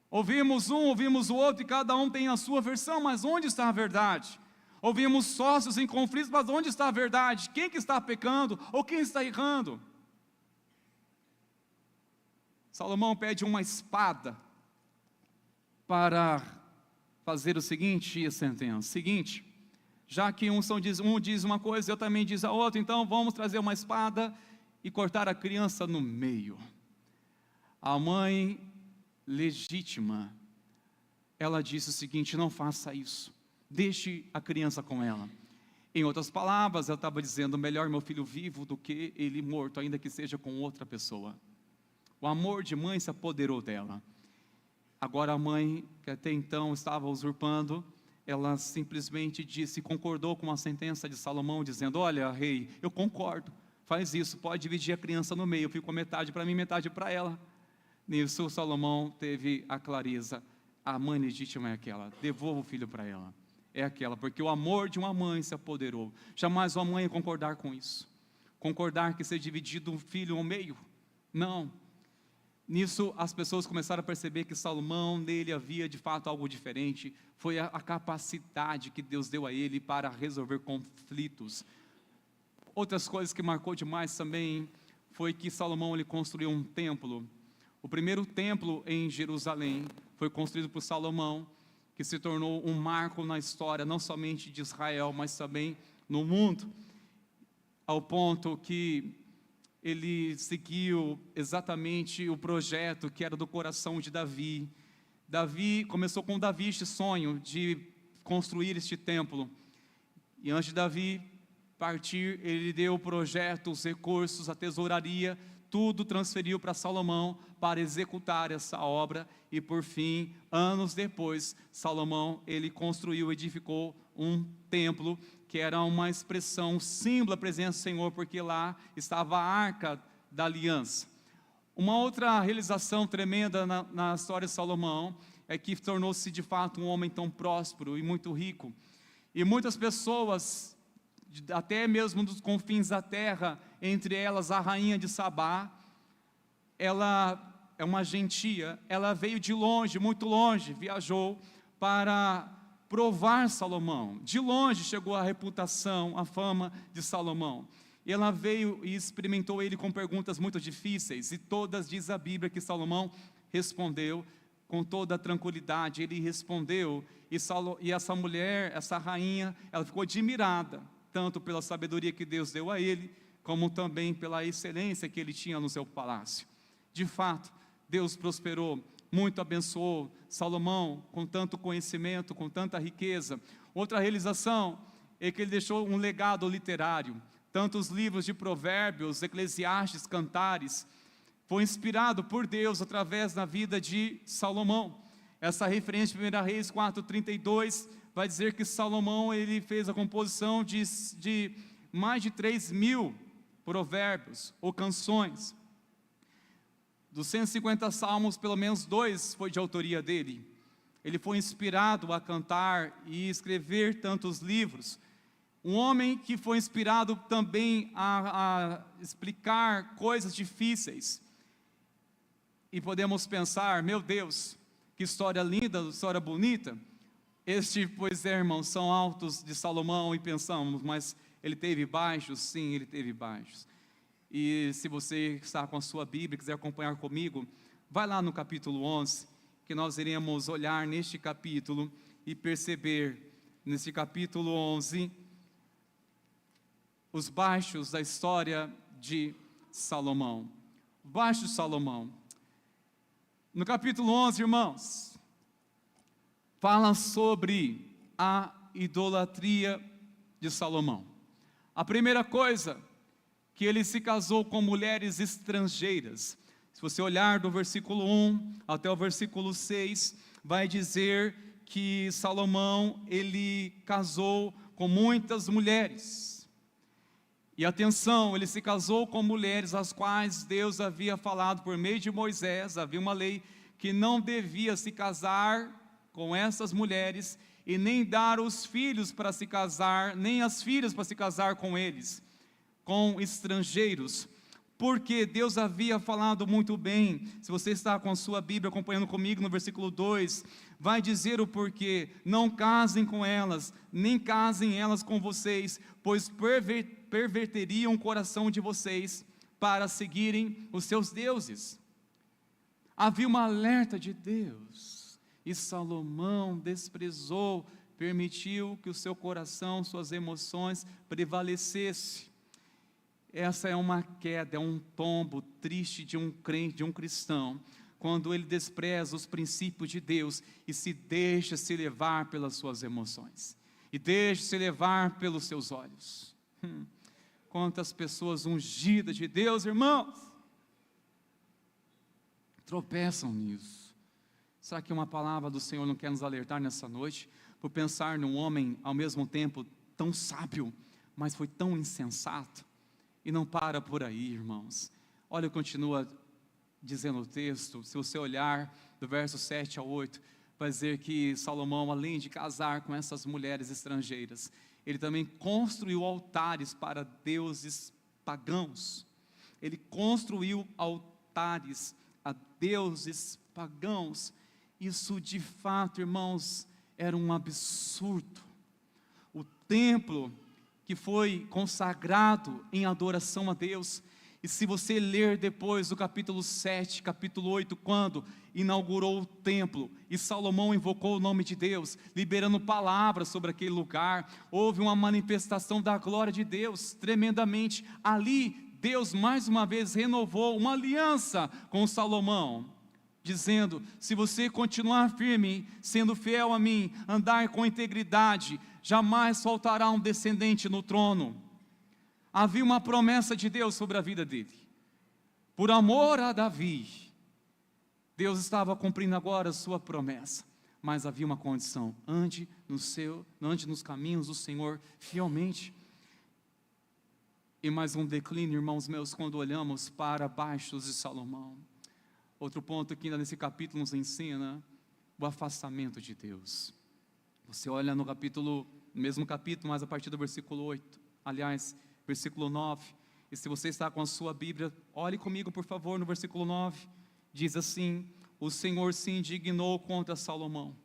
Ouvimos um, ouvimos o outro, e cada um tem a sua versão, mas onde está a verdade? Ouvimos sócios em conflitos, mas onde está a verdade? Quem que está pecando, ou quem está errando? Salomão pede uma espada para fazer o seguinte, a sentença, seguinte, já que um diz uma coisa, eu também diz a outra, então vamos trazer uma espada e cortar a criança no meio. A mãe legítima, ela disse o seguinte, não faça isso, deixe a criança com ela. Em outras palavras, ela estava dizendo, melhor meu filho vivo do que ele morto, ainda que seja com outra pessoa. O amor de mãe se apoderou dela. Agora a mãe, que até então estava usurpando, ela simplesmente disse, concordou com a sentença de Salomão, dizendo, olha rei, eu concordo, faz isso, pode dividir a criança no meio, eu fico com metade para mim, metade para ela. Nisso Salomão teve a clareza, a mãe legítima é aquela, devolva o filho para ela, é aquela, porque o amor de uma mãe se apoderou. Jamais uma mãe ia concordar com isso, concordar que ser dividido um filho ao meio, não. Nisso as pessoas começaram a perceber que Salomão, nele havia de fato algo diferente, foi a capacidade que Deus deu a ele para resolver conflitos. Outras coisas que marcou demais também, foi que Salomão ele construiu um templo. O primeiro templo em Jerusalém foi construído por Salomão, que se tornou um marco na história, não somente de Israel, mas também no mundo, ao ponto que ele seguiu exatamente o projeto que era do coração de Davi. Começou com Davi este sonho de construir este templo, e antes de Davi partir, ele deu o projeto, os recursos, a tesouraria, tudo transferiu para Salomão para executar essa obra, e por fim, anos depois, Salomão, ele construiu, edificou um templo, que era uma expressão, um símbolo da presença do Senhor, porque lá estava a arca da aliança. Uma outra realização tremenda na história de Salomão, é que tornou-se de fato um homem tão próspero e muito rico, e muitas pessoas, até mesmo dos confins da terra, entre elas a rainha de Sabá, ela é uma gentia, ela veio de longe, muito longe, viajou para provar Salomão. De longe chegou a reputação, a fama de Salomão. E ela veio e experimentou ele com perguntas muito difíceis, e todas, diz a Bíblia, que Salomão respondeu com toda a tranquilidade. Ele respondeu, e essa mulher, essa rainha, ela ficou admirada, tanto pela sabedoria que Deus deu a ele, como também pela excelência que ele tinha no seu palácio. De fato, Deus prosperou, muito abençoou Salomão com tanto conhecimento, com tanta riqueza. Outra realização é que ele deixou um legado literário. Tanto os livros de Provérbios, Eclesiastes, Cantares, foi inspirado por Deus através da vida de Salomão. Essa referência de 1 Reis 4:32 vai dizer que Salomão ele fez a composição de mais de 3.000 provérbios ou canções. Dos 150 salmos, pelo menos 2 foi de autoria dele. Ele foi inspirado a cantar e escrever tantos livros. Um homem que foi inspirado também a explicar coisas difíceis. E podemos pensar, meu Deus, que história linda, história bonita. Pois é, irmãos, são altos de Salomão e pensamos, mas ele teve baixos? Sim, ele teve baixos. E se você está com a sua Bíblia e quiser acompanhar comigo, vai lá no capítulo 11, que nós iremos olhar neste capítulo e perceber, nesse capítulo 11, os baixos da história de Salomão. Baixos de Salomão. No capítulo 11, irmãos, fala sobre a idolatria de Salomão. A primeira coisa, que ele se casou com mulheres estrangeiras. Se você olhar do versículo 1 até o versículo 6, vai dizer que Salomão, ele casou com muitas mulheres. E atenção, ele se casou com mulheres as quais Deus havia falado por meio de Moisés, havia uma lei que não devia se casar com essas mulheres e nem dar os filhos para se casar, nem as filhas para se casar com eles, com estrangeiros, porque Deus havia falado muito bem. Se você está com a sua Bíblia acompanhando comigo no versículo 2, vai dizer o porquê: não casem com elas, nem casem elas com vocês, pois perverteriam o coração de vocês para seguirem os seus deuses. Havia uma alerta de Deus, e Salomão desprezou, permitiu que o seu coração, suas emoções prevalecessem. Essa é uma queda, é um tombo triste de um crente, de um cristão, quando ele despreza os princípios de Deus e se deixa se levar pelas suas emoções, e deixa se levar pelos seus olhos. Quantas pessoas ungidas de Deus, irmãos, tropeçam nisso. Será que uma palavra do Senhor não quer nos alertar nessa noite, por pensar num homem ao mesmo tempo tão sábio, mas foi tão insensato? E não para por aí, irmãos. Olha, continua dizendo o texto. Se você olhar do verso 7 ao 8, vai dizer que Salomão, além de casar com essas mulheres estrangeiras, ele também construiu altares para deuses pagãos. Ele construiu altares a deuses pagãos. Isso de fato, irmãos, era um absurdo. O templo que foi consagrado em adoração a Deus, e se você ler depois do capítulo 7, capítulo 8, quando inaugurou o templo, e Salomão invocou o nome de Deus, liberando palavras sobre aquele lugar, houve uma manifestação da glória de Deus, tremendamente. Ali, Deus mais uma vez renovou uma aliança com Salomão, dizendo: se você continuar firme, sendo fiel a mim, andar com integridade, jamais faltará um descendente no trono. Havia uma promessa de Deus sobre a vida dele. Por amor a Davi, Deus estava cumprindo agora a sua promessa, mas havia uma condição: ande nos caminhos do Senhor fielmente. E mais um declínio, irmãos meus, quando olhamos para baixos de Salomão. Outro ponto que ainda nesse capítulo nos ensina o afastamento de Deus. Você olha no mesmo capítulo, mas a partir do versículo 8, aliás, versículo 9, e se você está com a sua Bíblia, olhe comigo por favor no versículo 9, diz assim: o Senhor se indignou contra Salomão,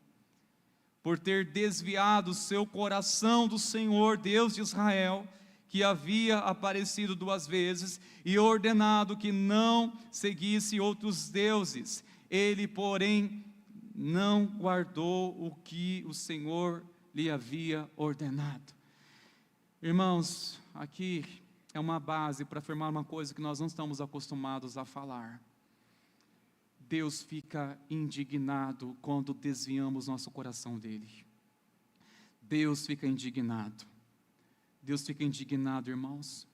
por ter desviado seu coração do Senhor, Deus de Israel, que havia aparecido 2 vezes, e ordenado que não seguisse outros deuses. Ele, porém, não guardou o que o Senhor lhe havia ordenado. Irmãos, aqui é uma base para afirmar uma coisa que nós não estamos acostumados a falar. Deus fica indignado quando desviamos nosso coração dele. Deus fica indignado. Deus fica indignado, irmãos,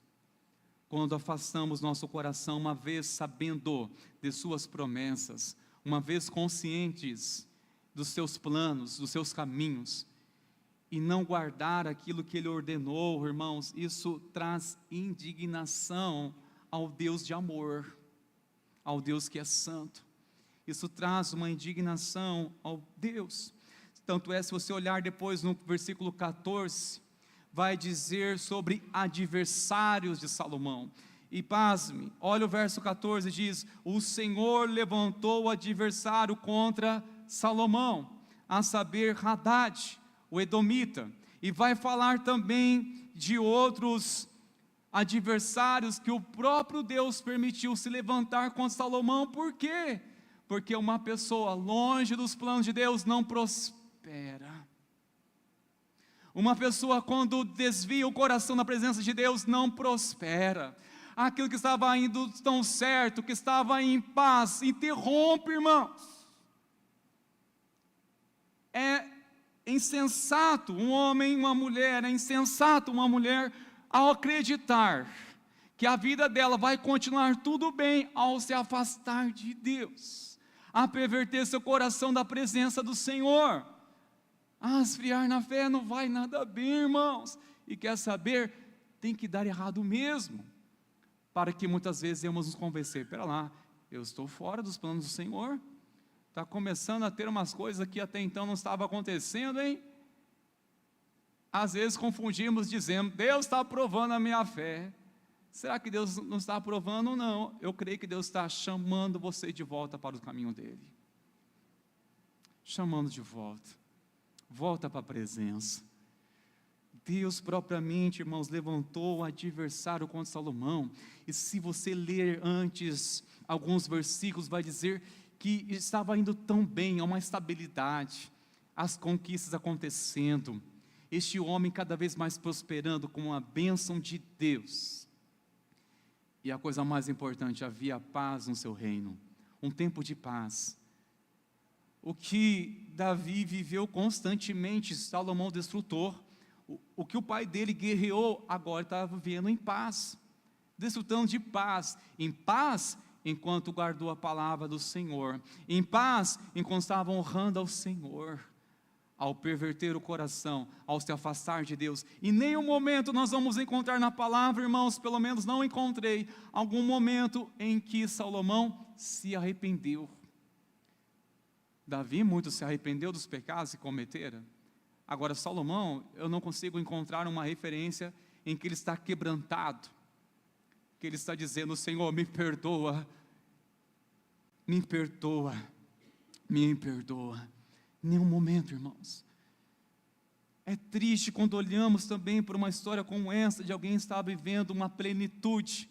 quando afastamos nosso coração, uma vez sabendo de suas promessas, uma vez conscientes dos seus planos, dos seus caminhos, e não guardar aquilo que Ele ordenou, irmãos, isso traz indignação ao Deus de amor, ao Deus que é santo. Isso traz uma indignação ao Deus. Tanto é, se você olhar depois no versículo 14, vai dizer sobre adversários de Salomão. E pasme, olha o verso 14, diz: o Senhor levantou o adversário contra Salomão, a saber, Hadad, o edomita. E vai falar também de outros adversários que o próprio Deus permitiu se levantar contra Salomão. Por quê? Porque uma pessoa longe dos planos de Deus não prospera. Uma pessoa, quando desvia o coração da presença de Deus, não prospera. Aquilo que estava indo tão certo, que estava em paz, interrompe, irmãos. É insensato um homem, uma mulher, é insensato uma mulher ao acreditar que a vida dela vai continuar tudo bem ao se afastar de Deus, a perverter seu coração da presença do Senhor, a esfriar na fé. Não vai nada bem, irmãos. E quer saber, tem que dar errado mesmo, para que muitas vezes vamos nos convencer: espera lá, eu estou fora dos planos do Senhor, está começando a ter umas coisas que até então não estava acontecendo, hein? Às vezes confundimos, dizendo: Deus está aprovando a minha fé. Será que Deus não está aprovando? Não, eu creio que Deus está chamando você de volta para o caminho dEle, chamando de volta, volta para a presença. Deus propriamente, irmãos, levantou o adversário contra Salomão. E se você ler antes alguns versículos, vai dizer que estava indo tão bem, há uma estabilidade, as conquistas acontecendo, este homem cada vez mais prosperando com a bênção de Deus. E a coisa mais importante, havia paz no seu reino, um tempo de paz. O que Davi viveu constantemente, Salomão destrutor, o que o pai dele guerreou, agora estava vivendo em paz, desfrutando de paz, em paz enquanto guardou a palavra do Senhor, em paz enquanto estava honrando ao Senhor. Ao perverter o coração, ao se afastar de Deus, em nenhum momento nós vamos encontrar na palavra, irmãos, pelo menos não encontrei, algum momento em que Salomão se arrependeu. Davi muito se arrependeu dos pecados que cometera. Agora Salomão, eu não consigo encontrar uma referência em que ele está quebrantado, que ele está dizendo: Senhor, me perdoa, me perdoa, me perdoa. Nenhum momento, irmãos. É triste quando olhamos também por uma história como essa, de alguém que está vivendo uma plenitude,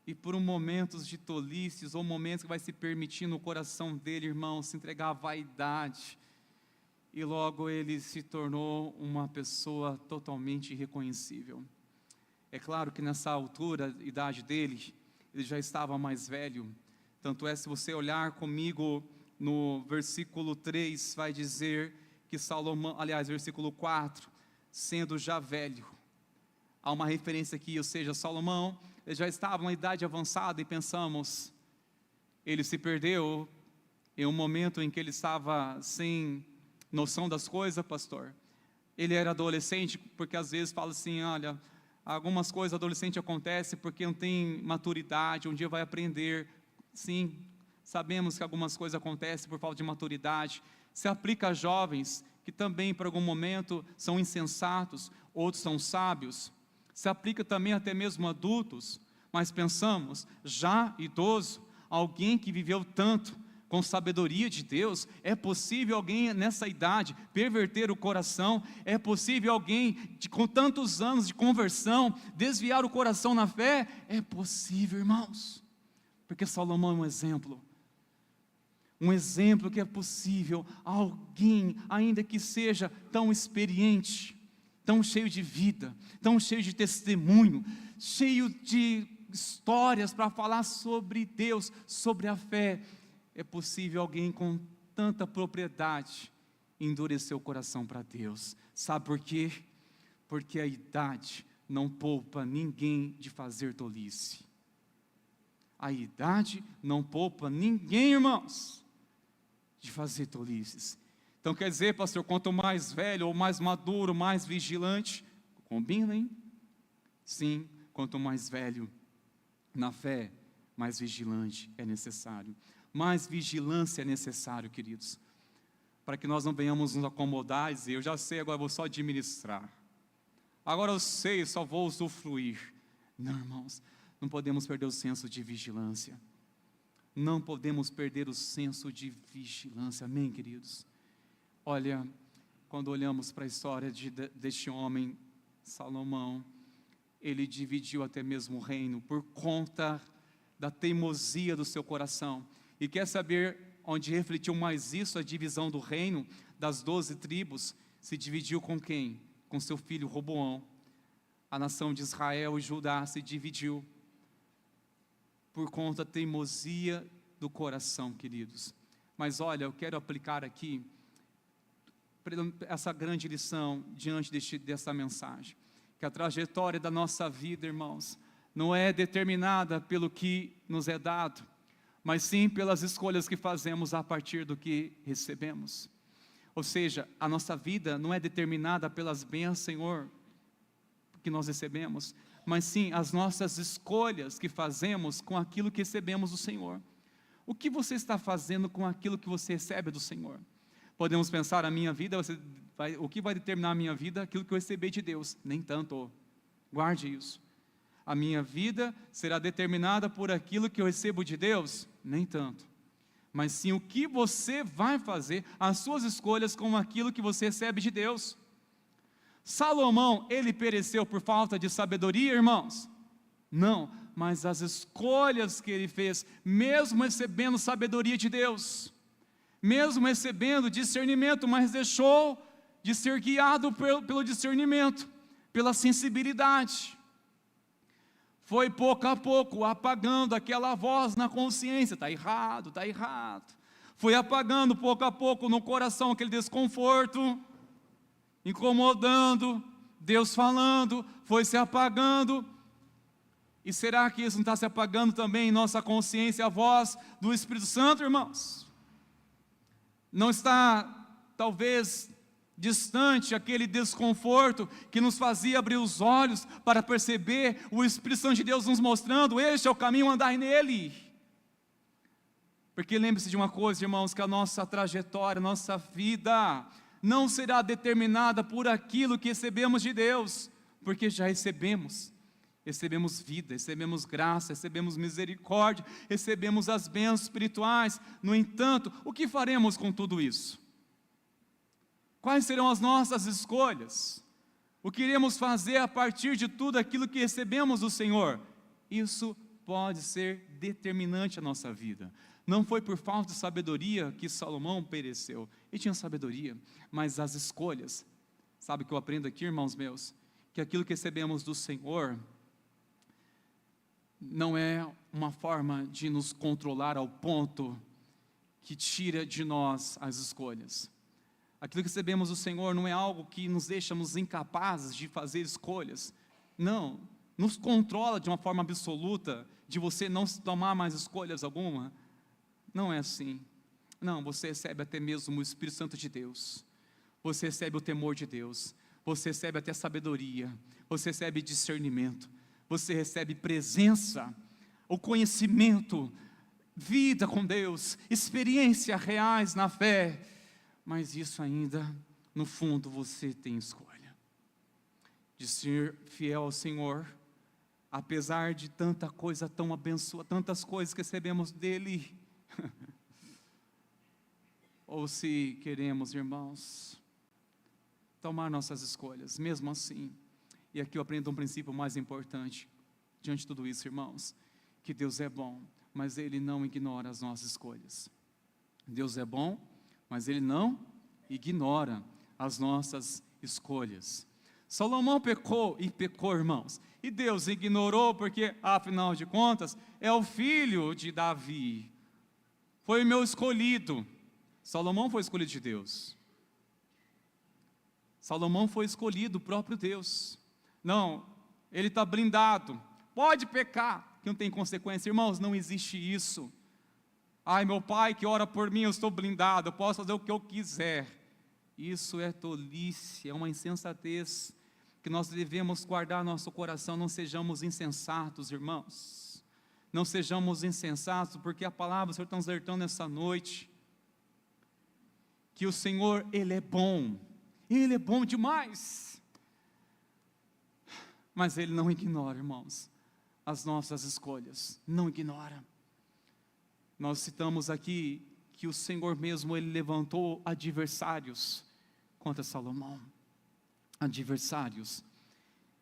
e por momentos de tolices, ou momentos que vai se permitir no coração dele, irmão, se entregar à vaidade, e logo ele se tornou uma pessoa totalmente irreconhecível. É claro que nessa altura, a idade dele, ele já estava mais velho. Tanto é, se você olhar comigo no versículo 3, vai dizer que Salomão, aliás, versículo 4, sendo já velho, há uma referência aqui, ou seja, Salomão, ele já estava numa idade avançada, e pensamos, ele se perdeu em um momento em que ele estava sem noção das coisas, pastor. Ele era adolescente, porque às vezes fala assim: olha, algumas coisas adolescente acontece porque não tem maturidade, um dia vai aprender. Sim, sabemos que algumas coisas acontecem por falta de maturidade. Se aplica a jovens, que também por algum momento são insensatos, outros são sábios. Se aplica também até mesmo a adultos, mas pensamos, já idoso, alguém que viveu tanto, com sabedoria de Deus, é possível alguém nessa idade perverter o coração? É possível alguém com tantos anos de conversão desviar o coração na fé? É possível, irmãos, porque Salomão é um exemplo que é possível alguém, ainda que seja tão experiente, tão cheio de vida, tão cheio de testemunho, cheio de histórias para falar sobre Deus, sobre a fé. É possível alguém com tanta propriedade endurecer o coração para Deus. Sabe por quê? Porque a idade não poupa ninguém de fazer tolice. A idade não poupa ninguém, irmãos, de fazer tolices. Então quer dizer, pastor, quanto mais velho ou mais maduro, mais vigilante, combina, hein? Sim, quanto mais velho na fé, mais vigilante é necessário. Mais vigilância é necessário, queridos, para que nós não venhamos nos acomodar e dizer, eu já sei, agora vou só administrar. Agora eu sei, só vou usufruir. Não, irmãos, não podemos perder o senso de vigilância. Não podemos perder o senso de vigilância, amém, queridos? Olha, quando olhamos para a história deste homem, Salomão, ele dividiu até mesmo o reino por conta da teimosia do seu coração. E quer saber onde refletiu mais isso, a divisão do reino, das 12 tribos, se dividiu com quem? Com seu filho Roboão. A nação de Israel e Judá se dividiu por conta da teimosia do coração, queridos. Mas olha, eu quero aplicar aqui essa grande lição diante dessa mensagem, que a trajetória da nossa vida, irmãos, não é determinada pelo que nos é dado, mas sim pelas escolhas que fazemos a partir do que recebemos. Ou seja, a nossa vida não é determinada pelas bênçãos, Senhor, que nós recebemos, mas sim as nossas escolhas que fazemos com aquilo que recebemos do Senhor. O que você está fazendo com aquilo que você recebe do Senhor? Podemos pensar, a minha vida, o que vai determinar a minha vida? Aquilo que eu recebi de Deus. Nem tanto, guarde isso. A minha vida será determinada por aquilo que eu recebo de Deus? Nem tanto. Mas sim o que você vai fazer, as suas escolhas com aquilo que você recebe de Deus. Salomão, ele pereceu por falta de sabedoria, irmãos? Não, mas as escolhas que ele fez, mesmo recebendo sabedoria de Deus, mesmo recebendo discernimento, mas deixou de ser guiado pelo discernimento, pela sensibilidade. Foi pouco a pouco apagando aquela voz na consciência, está errado, está errado. Foi apagando pouco a pouco no coração aquele desconforto, incomodando, Deus falando, foi se apagando. E será que isso não está se apagando também em nossa consciência, a voz do Espírito Santo, irmãos? Não está, talvez, distante aquele desconforto que nos fazia abrir os olhos para perceber o Espírito Santo de Deus nos mostrando, este é o caminho, andai nele. Porque lembre-se de uma coisa, irmãos, que a nossa trajetória, a nossa vida, não será determinada por aquilo que recebemos de Deus, porque já recebemos vida, recebemos graça, recebemos misericórdia, recebemos as bênçãos espirituais. No entanto, o que faremos com tudo isso? Quais serão as nossas escolhas? O que iremos fazer a partir de tudo aquilo que recebemos do Senhor? Isso pode ser determinante a nossa vida. Não foi por falta de sabedoria que Salomão pereceu. Ele tinha sabedoria, mas as escolhas. Sabe o que eu aprendo aqui, irmãos meus? Que aquilo que recebemos do Senhor não é uma forma de nos controlar ao ponto que tira de nós as escolhas. Aquilo que recebemos do Senhor não é algo que nos deixamos incapazes de fazer escolhas. Não, nos controla de uma forma absoluta, de você não tomar mais escolhas alguma. Não é assim. Não, você recebe até mesmo o Espírito Santo de Deus. Você recebe o temor de Deus. Você recebe até sabedoria. Você recebe discernimento. Você recebe presença, o conhecimento, vida com Deus, experiências reais na fé. Mas isso ainda, no fundo, você tem escolha de ser fiel ao Senhor, apesar de tanta coisa tão abençoada, tantas coisas que recebemos dEle. Ou se queremos, irmãos, tomar nossas escolhas, mesmo assim. E aqui eu aprendo um princípio mais importante, diante de tudo isso, irmãos, que Deus é bom, mas Ele não ignora as nossas escolhas. Deus é bom, mas Ele não ignora as nossas escolhas. Salomão pecou, irmãos, e Deus ignorou, porque, afinal de contas, é o filho de Davi, foi o meu escolhido. Salomão foi escolhido de Deus. Salomão foi escolhido, o próprio Deus. Não, ele está blindado, pode pecar, que não tem consequência. Irmãos, não existe isso. Ai, meu pai que ora por mim, eu estou blindado, eu posso fazer o que eu quiser. Isso é tolice, é uma insensatez que nós devemos guardar no nosso coração. Não sejamos insensatos, irmãos. Não sejamos insensatos, porque a palavra do Senhor está nos alertando nessa noite que o Senhor, Ele é bom demais, mas Ele não ignora, irmãos, as nossas escolhas, não ignora. Nós citamos aqui que o Senhor mesmo, Ele levantou adversários contra Salomão, adversários,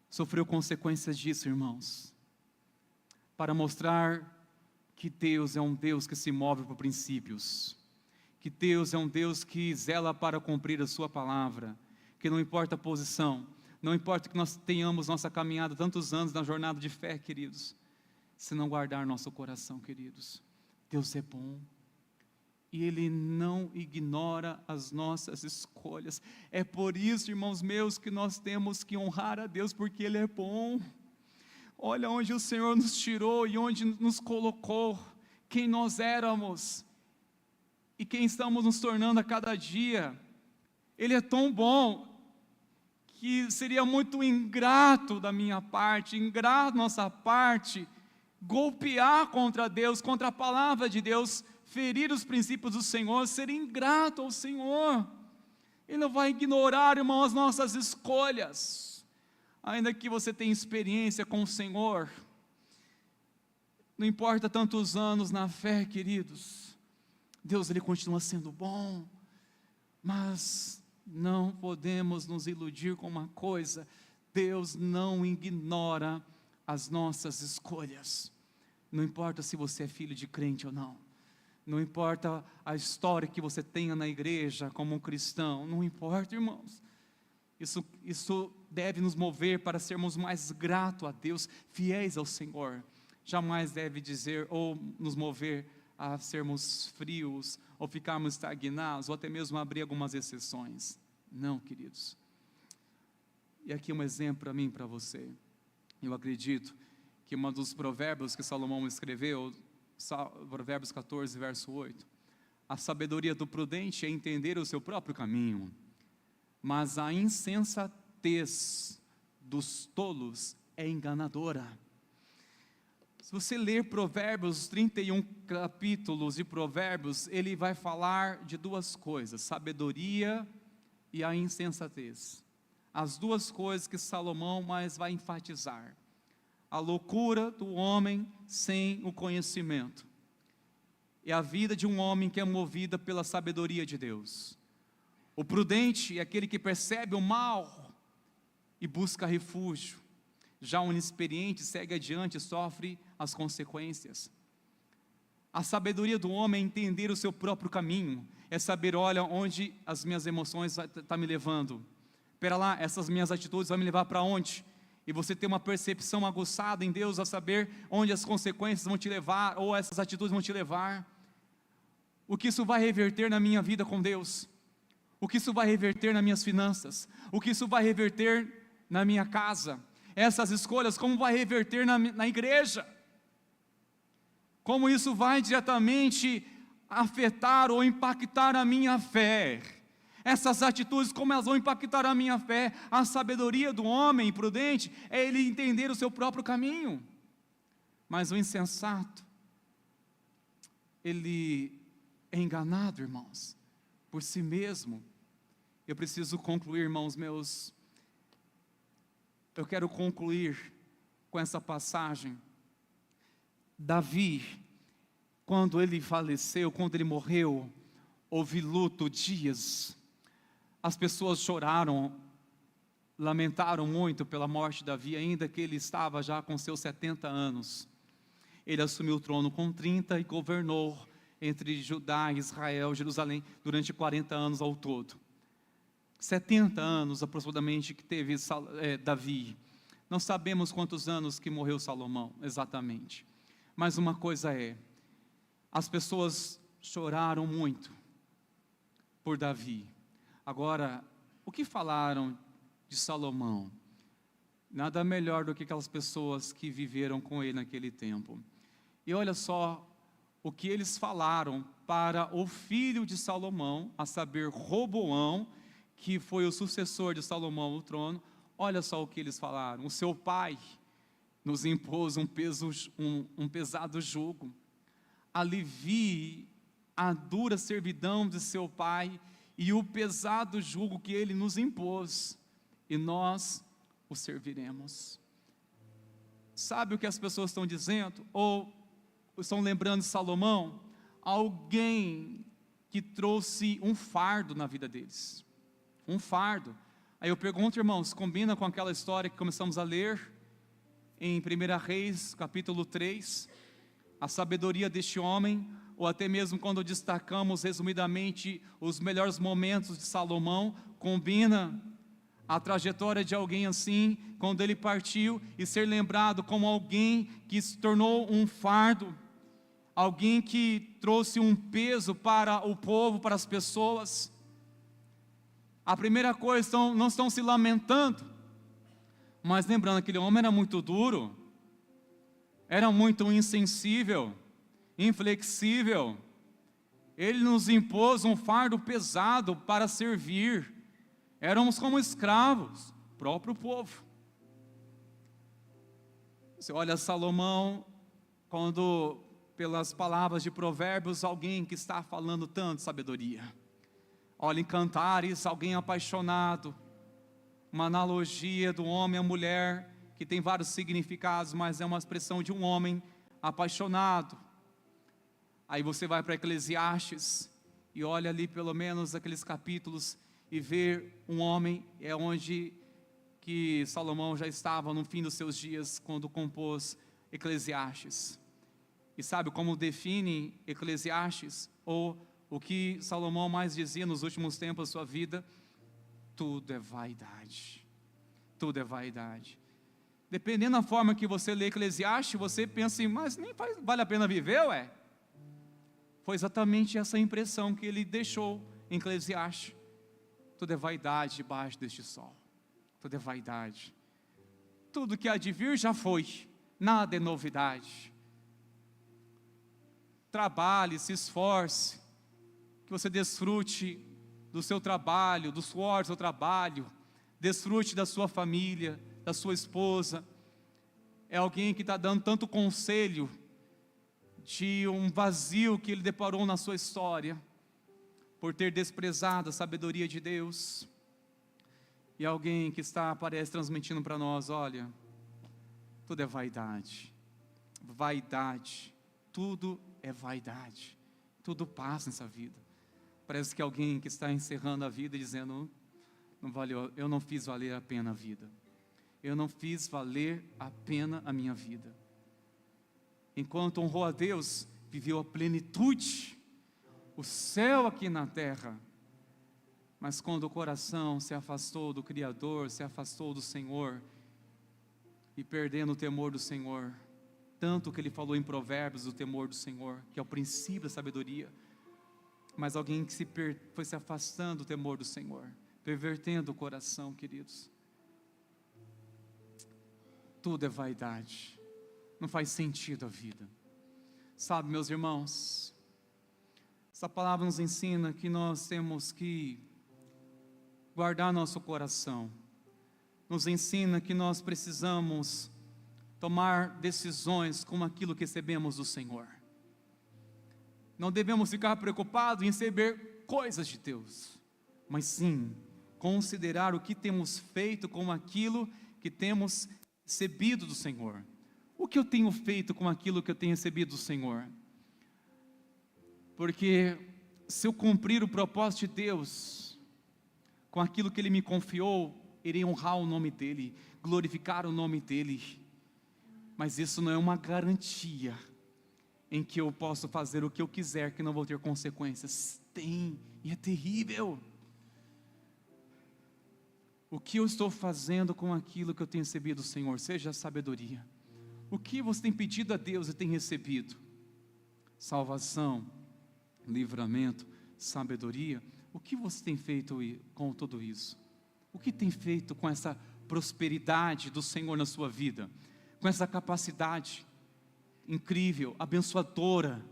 sofreu consequências disso, irmãos, para mostrar que Deus é um Deus que se move por princípios, que Deus é um Deus que zela para cumprir a sua palavra, que não importa a posição, não importa que nós tenhamos nossa caminhada tantos anos na jornada de fé, queridos, se não guardar nosso coração, queridos, Deus é bom, e Ele não ignora as nossas escolhas. É por isso, irmãos meus, que nós temos que honrar a Deus, porque Ele é bom. Olha onde o Senhor nos tirou e onde nos colocou, quem nós éramos e quem estamos nos tornando a cada dia. Ele é tão bom que seria muito ingrato da minha parte, ingrato da nossa parte, golpear contra Deus, contra a palavra de Deus, ferir os princípios do Senhor, ser ingrato ao Senhor. Ele não vai ignorar, irmão, as nossas escolhas, ainda que você tenha experiência com o Senhor, não importa tantos anos na fé, queridos, Deus, Ele continua sendo bom, mas não podemos nos iludir com uma coisa: Deus não ignora as nossas escolhas, não importa se você é filho de crente ou não, não importa a história que você tenha na igreja como um cristão, não importa, irmãos, isso deve nos mover para sermos mais gratos a Deus, fiéis ao Senhor, jamais deve dizer ou nos mover a sermos frios, ou ficarmos estagnados, ou até mesmo abrir algumas exceções, não, queridos. E aqui um exemplo para mim e para você. Eu acredito que um dos provérbios que Salomão escreveu, Provérbios 14, verso 8, a sabedoria do prudente é entender o seu próprio caminho, mas a insensatez dos tolos é enganadora. Se você ler Provérbios, 31 capítulos de Provérbios, ele vai falar de duas coisas: sabedoria e a insensatez. As duas coisas que Salomão mais vai enfatizar: a loucura do homem sem o conhecimento, e a vida de um homem que é movida pela sabedoria de Deus. O prudente é aquele que percebe o mal e busca refúgio. Já o inexperiente segue adiante e sofre as consequências. A sabedoria do homem é entender o seu próprio caminho, é saber, olha, onde as minhas emoções estão me levando. Espera lá, essas minhas atitudes vão me levar para onde? E você ter uma percepção aguçada em Deus, a saber onde as consequências vão te levar, ou essas atitudes vão te levar. O que isso vai reverter na minha vida com Deus? O que isso vai reverter nas minhas finanças? O que isso vai reverter na minha casa? Essas escolhas, como vai reverter na igreja? Como isso vai diretamente afetar ou impactar a minha fé? Essas atitudes, como elas vão impactar a minha fé? A sabedoria do homem prudente é ele entender o seu próprio caminho. Mas o insensato, ele é enganado, irmãos, por si mesmo. Eu preciso concluir, irmãos meus. Eu quero concluir com essa passagem. Davi, quando ele faleceu, quando ele morreu, houve luto dias. As pessoas choraram, lamentaram muito pela morte de Davi, ainda que ele estava já com seus 70 anos. Ele assumiu o trono com 30 e governou entre Judá, Israel, Jerusalém, durante 40 anos ao todo. 70 anos aproximadamente que teve Davi. Não sabemos quantos anos que morreu Salomão, exatamente. Mas uma coisa é, as pessoas choraram muito por Davi. Agora, o que falaram de Salomão? Nada melhor do que aquelas pessoas que viveram com ele naquele tempo. E olha só o que eles falaram para o filho de Salomão, a saber, Roboão, que foi o sucessor de Salomão no trono, olha só o que eles falaram: o seu pai nos impôs um pesado jugo, alivie a dura servidão de seu pai e o pesado jugo que ele nos impôs, e nós o serviremos. Sabe o que as pessoas estão dizendo? Ou estão lembrando de Salomão? Alguém que trouxe um fardo na vida deles, um fardo. Aí eu pergunto, irmãos, combina com aquela história que começamos a ler em 1 Reis, capítulo 3, a sabedoria deste homem, ou até mesmo quando destacamos resumidamente os melhores momentos de Salomão, combina a trajetória de alguém assim, quando ele partiu, e ser lembrado como alguém que se tornou um fardo, alguém que trouxe um peso para o povo, para as pessoas. A primeira coisa, não estão se lamentando, mas lembrando que aquele homem era muito duro, era muito insensível, inflexível. Ele nos impôs um fardo pesado para servir. Éramos como escravos, próprio povo. Você olha Salomão, quando pelas palavras de Provérbios, alguém que está falando tanto sabedoria. Olha em Cantares, alguém apaixonado, uma analogia do homem à mulher, que tem vários significados, mas é uma expressão de um homem apaixonado. Aí você vai para Eclesiastes, e olha ali pelo menos aqueles capítulos, e vê um homem, é onde que Salomão já estava no fim dos seus dias, quando compôs Eclesiastes. E sabe como define Eclesiastes, ou o que Salomão mais dizia nos últimos tempos da sua vida? Tudo é vaidade, tudo é vaidade. Dependendo da forma que você lê Eclesiastes, você pensa assim, mas nem vale a pena viver, ué? Foi exatamente essa impressão que ele deixou em Eclesiastes. Tudo é vaidade debaixo deste sol, tudo é vaidade. Tudo que há de vir já foi, nada é novidade. Trabalhe, se esforce, que você desfrute do seu trabalho, do suor do seu trabalho, desfrute da sua família, da sua esposa. É alguém que está dando tanto conselho de um vazio que ele deparou na sua história, por ter desprezado a sabedoria de Deus. E alguém que parece transmitindo para nós, olha, tudo é vaidade, vaidade, tudo é vaidade, tudo passa nessa vida. Parece que alguém que está encerrando a vida dizendo, não valeu, eu não fiz valer a pena a vida, eu não fiz valer a pena a minha vida. Enquanto honrou a Deus, viveu a plenitude, o céu aqui na terra. Mas quando o coração se afastou do Criador, se afastou do Senhor, e perdendo o temor do Senhor, tanto que ele falou em Provérbios, o temor do Senhor, que é o princípio da sabedoria, mas alguém que foi se afastando do temor do Senhor, pervertendo o coração, queridos. Tudo é vaidade, não faz sentido a vida. Sabe, meus irmãos, essa palavra nos ensina que nós temos que guardar nosso coração, nos ensina que nós precisamos tomar decisões com aquilo que recebemos do Senhor. Não devemos ficar preocupados em receber coisas de Deus, mas sim considerar o que temos feito com aquilo que temos recebido do Senhor. O que eu tenho feito com aquilo que eu tenho recebido do Senhor? Porque se eu cumprir o propósito de Deus, com aquilo que Ele me confiou, irei honrar o nome dEle, glorificar o nome dEle. Mas isso não é uma garantia em que eu posso fazer o que eu quiser, que não vou ter consequências. Tem, e é terrível. O que eu estou fazendo com aquilo que eu tenho recebido do Senhor? Seja a sabedoria. O que você tem pedido a Deus e tem recebido? Salvação, livramento, sabedoria. O que você tem feito com tudo isso? O que tem feito com essa prosperidade do Senhor na sua vida? Com essa capacidade incrível, abençoadora,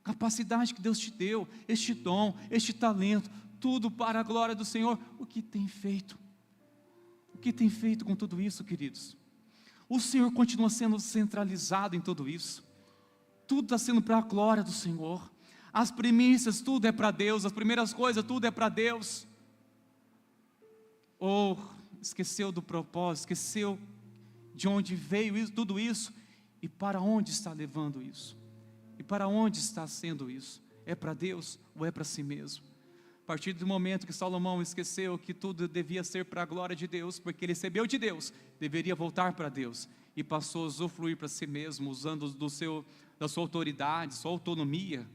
capacidade que Deus te deu, este dom, este talento, tudo para a glória do Senhor. O que tem feito? O que tem feito com tudo isso, queridos? O Senhor continua sendo centralizado em tudo isso. Tudo está sendo para a glória do Senhor. As primícias, tudo é para Deus. As primeiras coisas, tudo é para Deus. Ou esqueceu do propósito, esqueceu de onde veio isso, tudo isso, e para onde está levando isso? E para onde está sendo isso? É para Deus ou é para si mesmo? A partir do momento que Salomão esqueceu que tudo devia ser para a glória de Deus, porque ele recebeu de Deus, deveria voltar para Deus, e passou a usufruir para si mesmo, usando da sua autoridade, sua autonomia,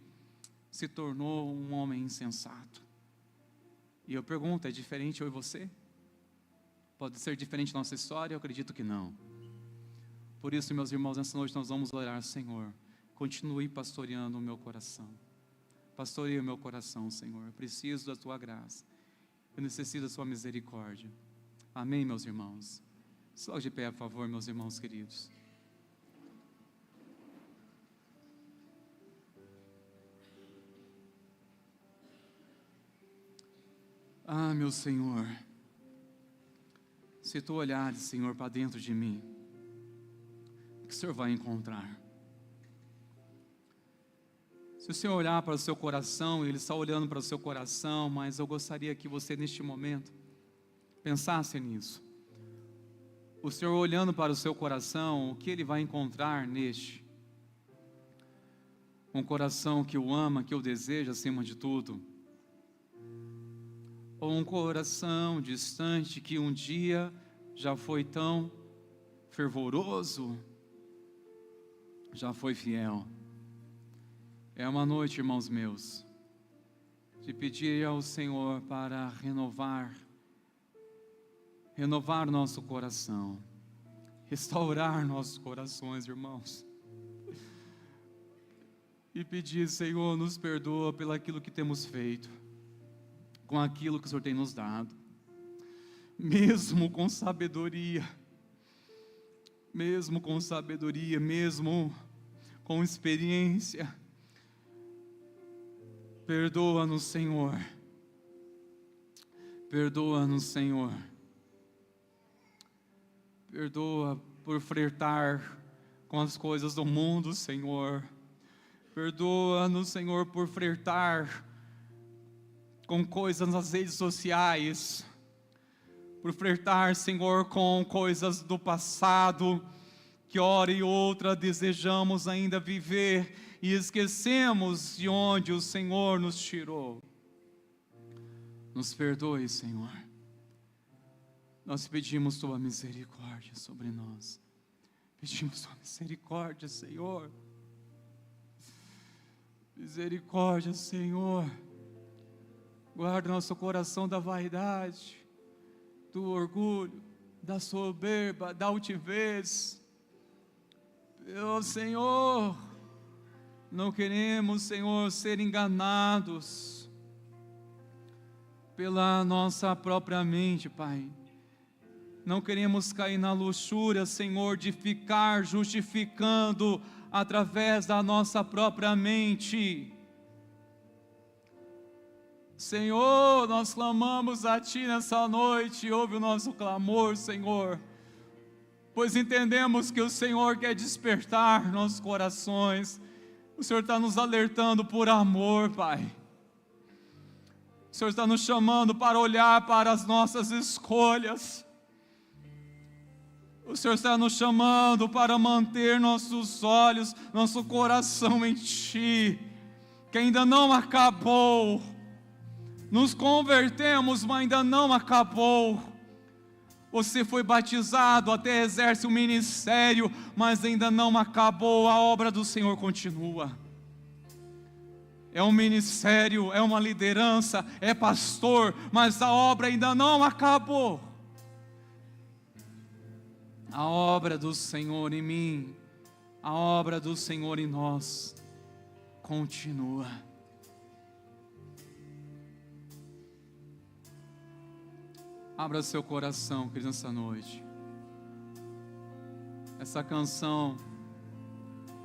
se tornou um homem insensato. E eu pergunto, é diferente eu e você? Pode ser diferente nossa história? Eu acredito que não. Por isso, meus irmãos, nessa noite nós vamos orar: Senhor, continue pastoreando o meu coração. Pastoreie o meu coração, Senhor. Eu preciso da Tua graça. Eu necessito da Sua misericórdia. Amém, meus irmãos? Só de pé, por favor, meus irmãos queridos. Ah, meu Senhor, se Tu olhares, Senhor, para dentro de mim, o que o Senhor vai encontrar? Se o Senhor olhar para o seu coração, Ele está olhando para o seu coração, mas eu gostaria que você, neste momento, pensasse nisso. O Senhor olhando para o seu coração, o que Ele vai encontrar neste? Um coração que o ama, que o deseja acima de tudo? Ou um coração distante que um dia já foi tão fervoroso, já foi fiel? É uma noite, irmãos meus, de pedir ao Senhor para renovar nosso coração, restaurar nossos corações, irmãos, e pedir: Senhor, nos perdoa pelo aquilo que temos feito, com aquilo que o Senhor tem nos dado, mesmo com sabedoria, mesmo com experiência. Perdoa-nos, Senhor. Perdoa-nos, Senhor. Perdoa por flertar com as coisas do mundo, Senhor. Perdoa-nos, Senhor, por flertar com coisas nas redes sociais. Por flertar, Senhor, com coisas do passado, que hora e outra desejamos ainda viver e esquecemos de onde o Senhor nos tirou. Nos perdoe, Senhor. Nós pedimos Tua misericórdia sobre nós. Pedimos Tua misericórdia, Senhor. Misericórdia, Senhor. Guarda nosso coração da vaidade, do orgulho, da soberba, da altivez. Meu Senhor, não queremos, Senhor, ser enganados pela nossa própria mente, Pai. Não queremos cair na luxúria, Senhor, de ficar justificando através da nossa própria mente. Senhor, nós clamamos a Ti nessa noite, ouve o nosso clamor, Senhor, pois entendemos que o Senhor quer despertar nossos corações. O Senhor está nos alertando por amor, Pai. O Senhor está nos chamando para olhar para as nossas escolhas. O Senhor está nos chamando para manter nossos olhos, nosso coração em Ti, que ainda não acabou. Nos convertemos, mas ainda não acabou. Você foi batizado, até exerce o ministério, mas ainda não acabou, a obra do Senhor continua. É um ministério, é uma liderança, é pastor, mas a obra ainda não acabou. A obra do Senhor em mim, a obra do Senhor em nós, continua. Abra seu coração, querido, nessa noite. Essa canção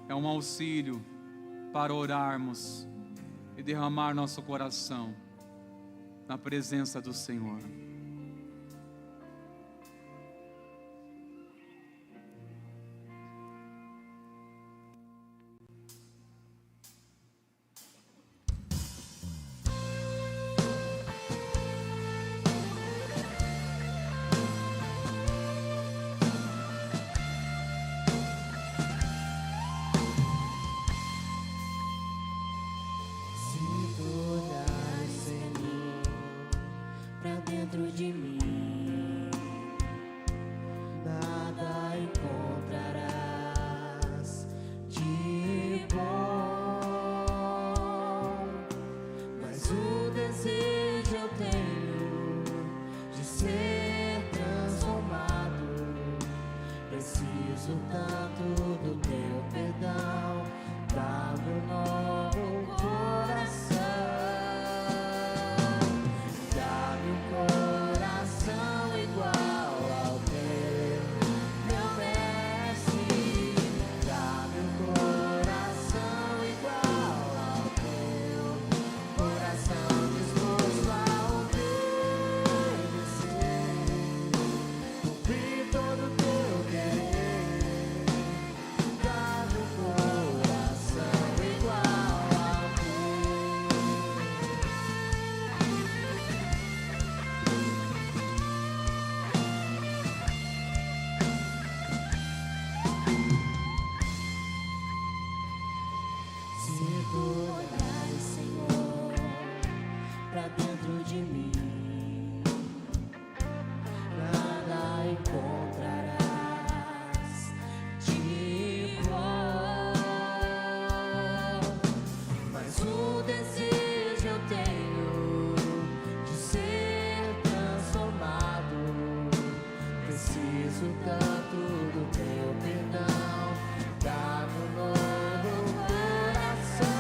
é um auxílio para orarmos e derramar nosso coração. na presença do Senhor. Dentro de mim, nada encontrarás de bom, mas o desejo eu tenho de ser transformado. Preciso tanto do teu perdão, dá-me um novo coração. Dentro de mim, nada encontrarás de bom, mas o desejo eu tenho de ser transformado. Preciso tanto do teu perdão, dá-me um novo coração.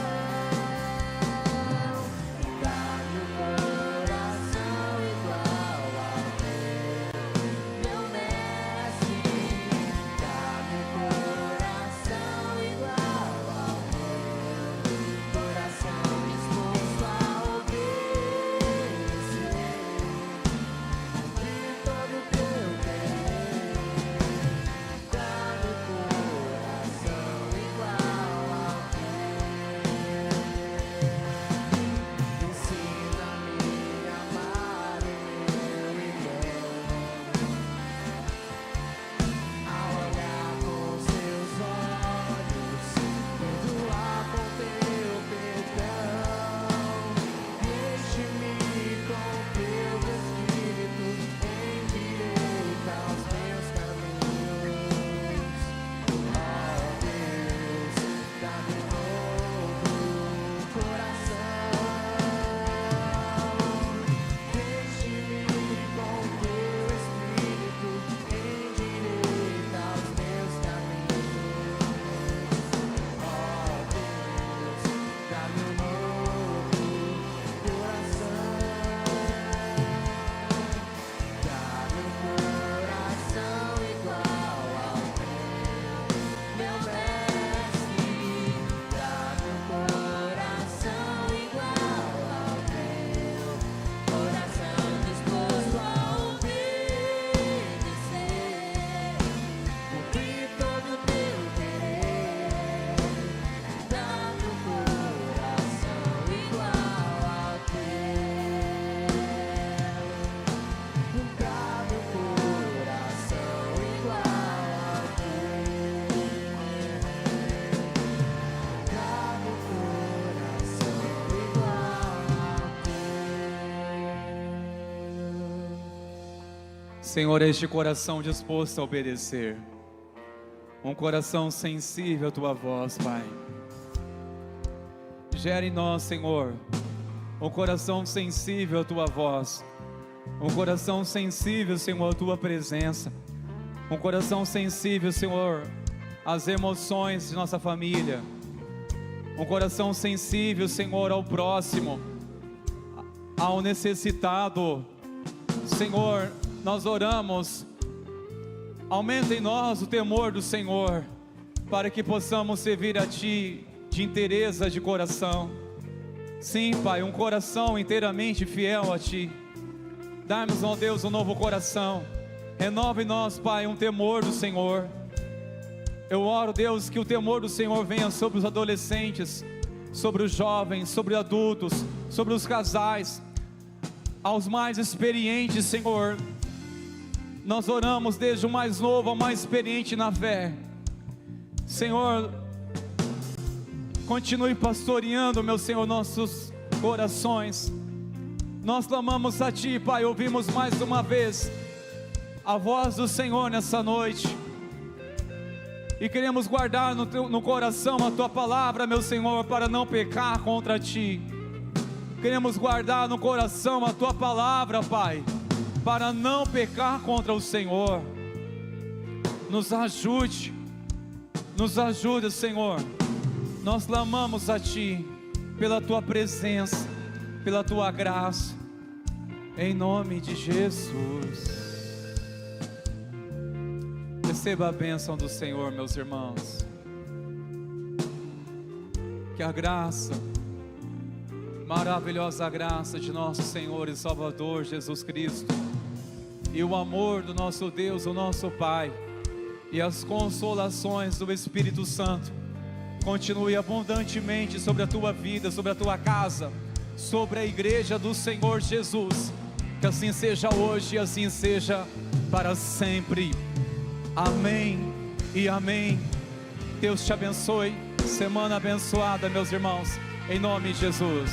Senhor, este coração disposto a obedecer, um coração sensível à Tua voz, Pai. Gera em nós, Senhor, um coração sensível à Tua voz, um coração sensível, Senhor, à Tua presença, um coração sensível, Senhor, às emoções de nossa família, um coração sensível, Senhor, ao próximo, ao necessitado. Senhor, nós oramos, aumenta em nós o temor do Senhor, para que possamos servir a Ti de inteireza de coração. Sim, Pai, um coração inteiramente fiel a Ti. Dá-nos, ó Deus, um novo coração. Renova em nós, Pai, um temor do Senhor. Eu oro, Deus, que o temor do Senhor venha sobre os adolescentes, sobre os jovens, sobre os adultos, sobre os casais, aos mais experientes, Senhor. Nós oramos desde o mais novo ao mais experiente na fé. Senhor, continue pastoreando, meu Senhor, nossos corações. Nós clamamos a Ti, Pai, ouvimos mais uma vez a voz do Senhor nessa noite, e queremos guardar no coração a Tua palavra, meu Senhor, para não pecar contra Ti. Queremos guardar no coração a Tua palavra, Pai, para não pecar contra o Senhor. Nos ajude, Senhor. Nós clamamos a Ti pela Tua presença, pela Tua graça, em nome de Jesus. Receba a bênção do Senhor, meus irmãos. Que a graça, maravilhosa graça de nosso Senhor e Salvador Jesus Cristo, e o amor do nosso Deus, o nosso Pai, e as consolações do Espírito Santo continue abundantemente sobre a tua vida, sobre a tua casa, sobre a igreja do Senhor Jesus. Que assim seja hoje e assim seja para sempre. Amém e amém. Deus te abençoe. Semana abençoada, meus irmãos, em nome de Jesus.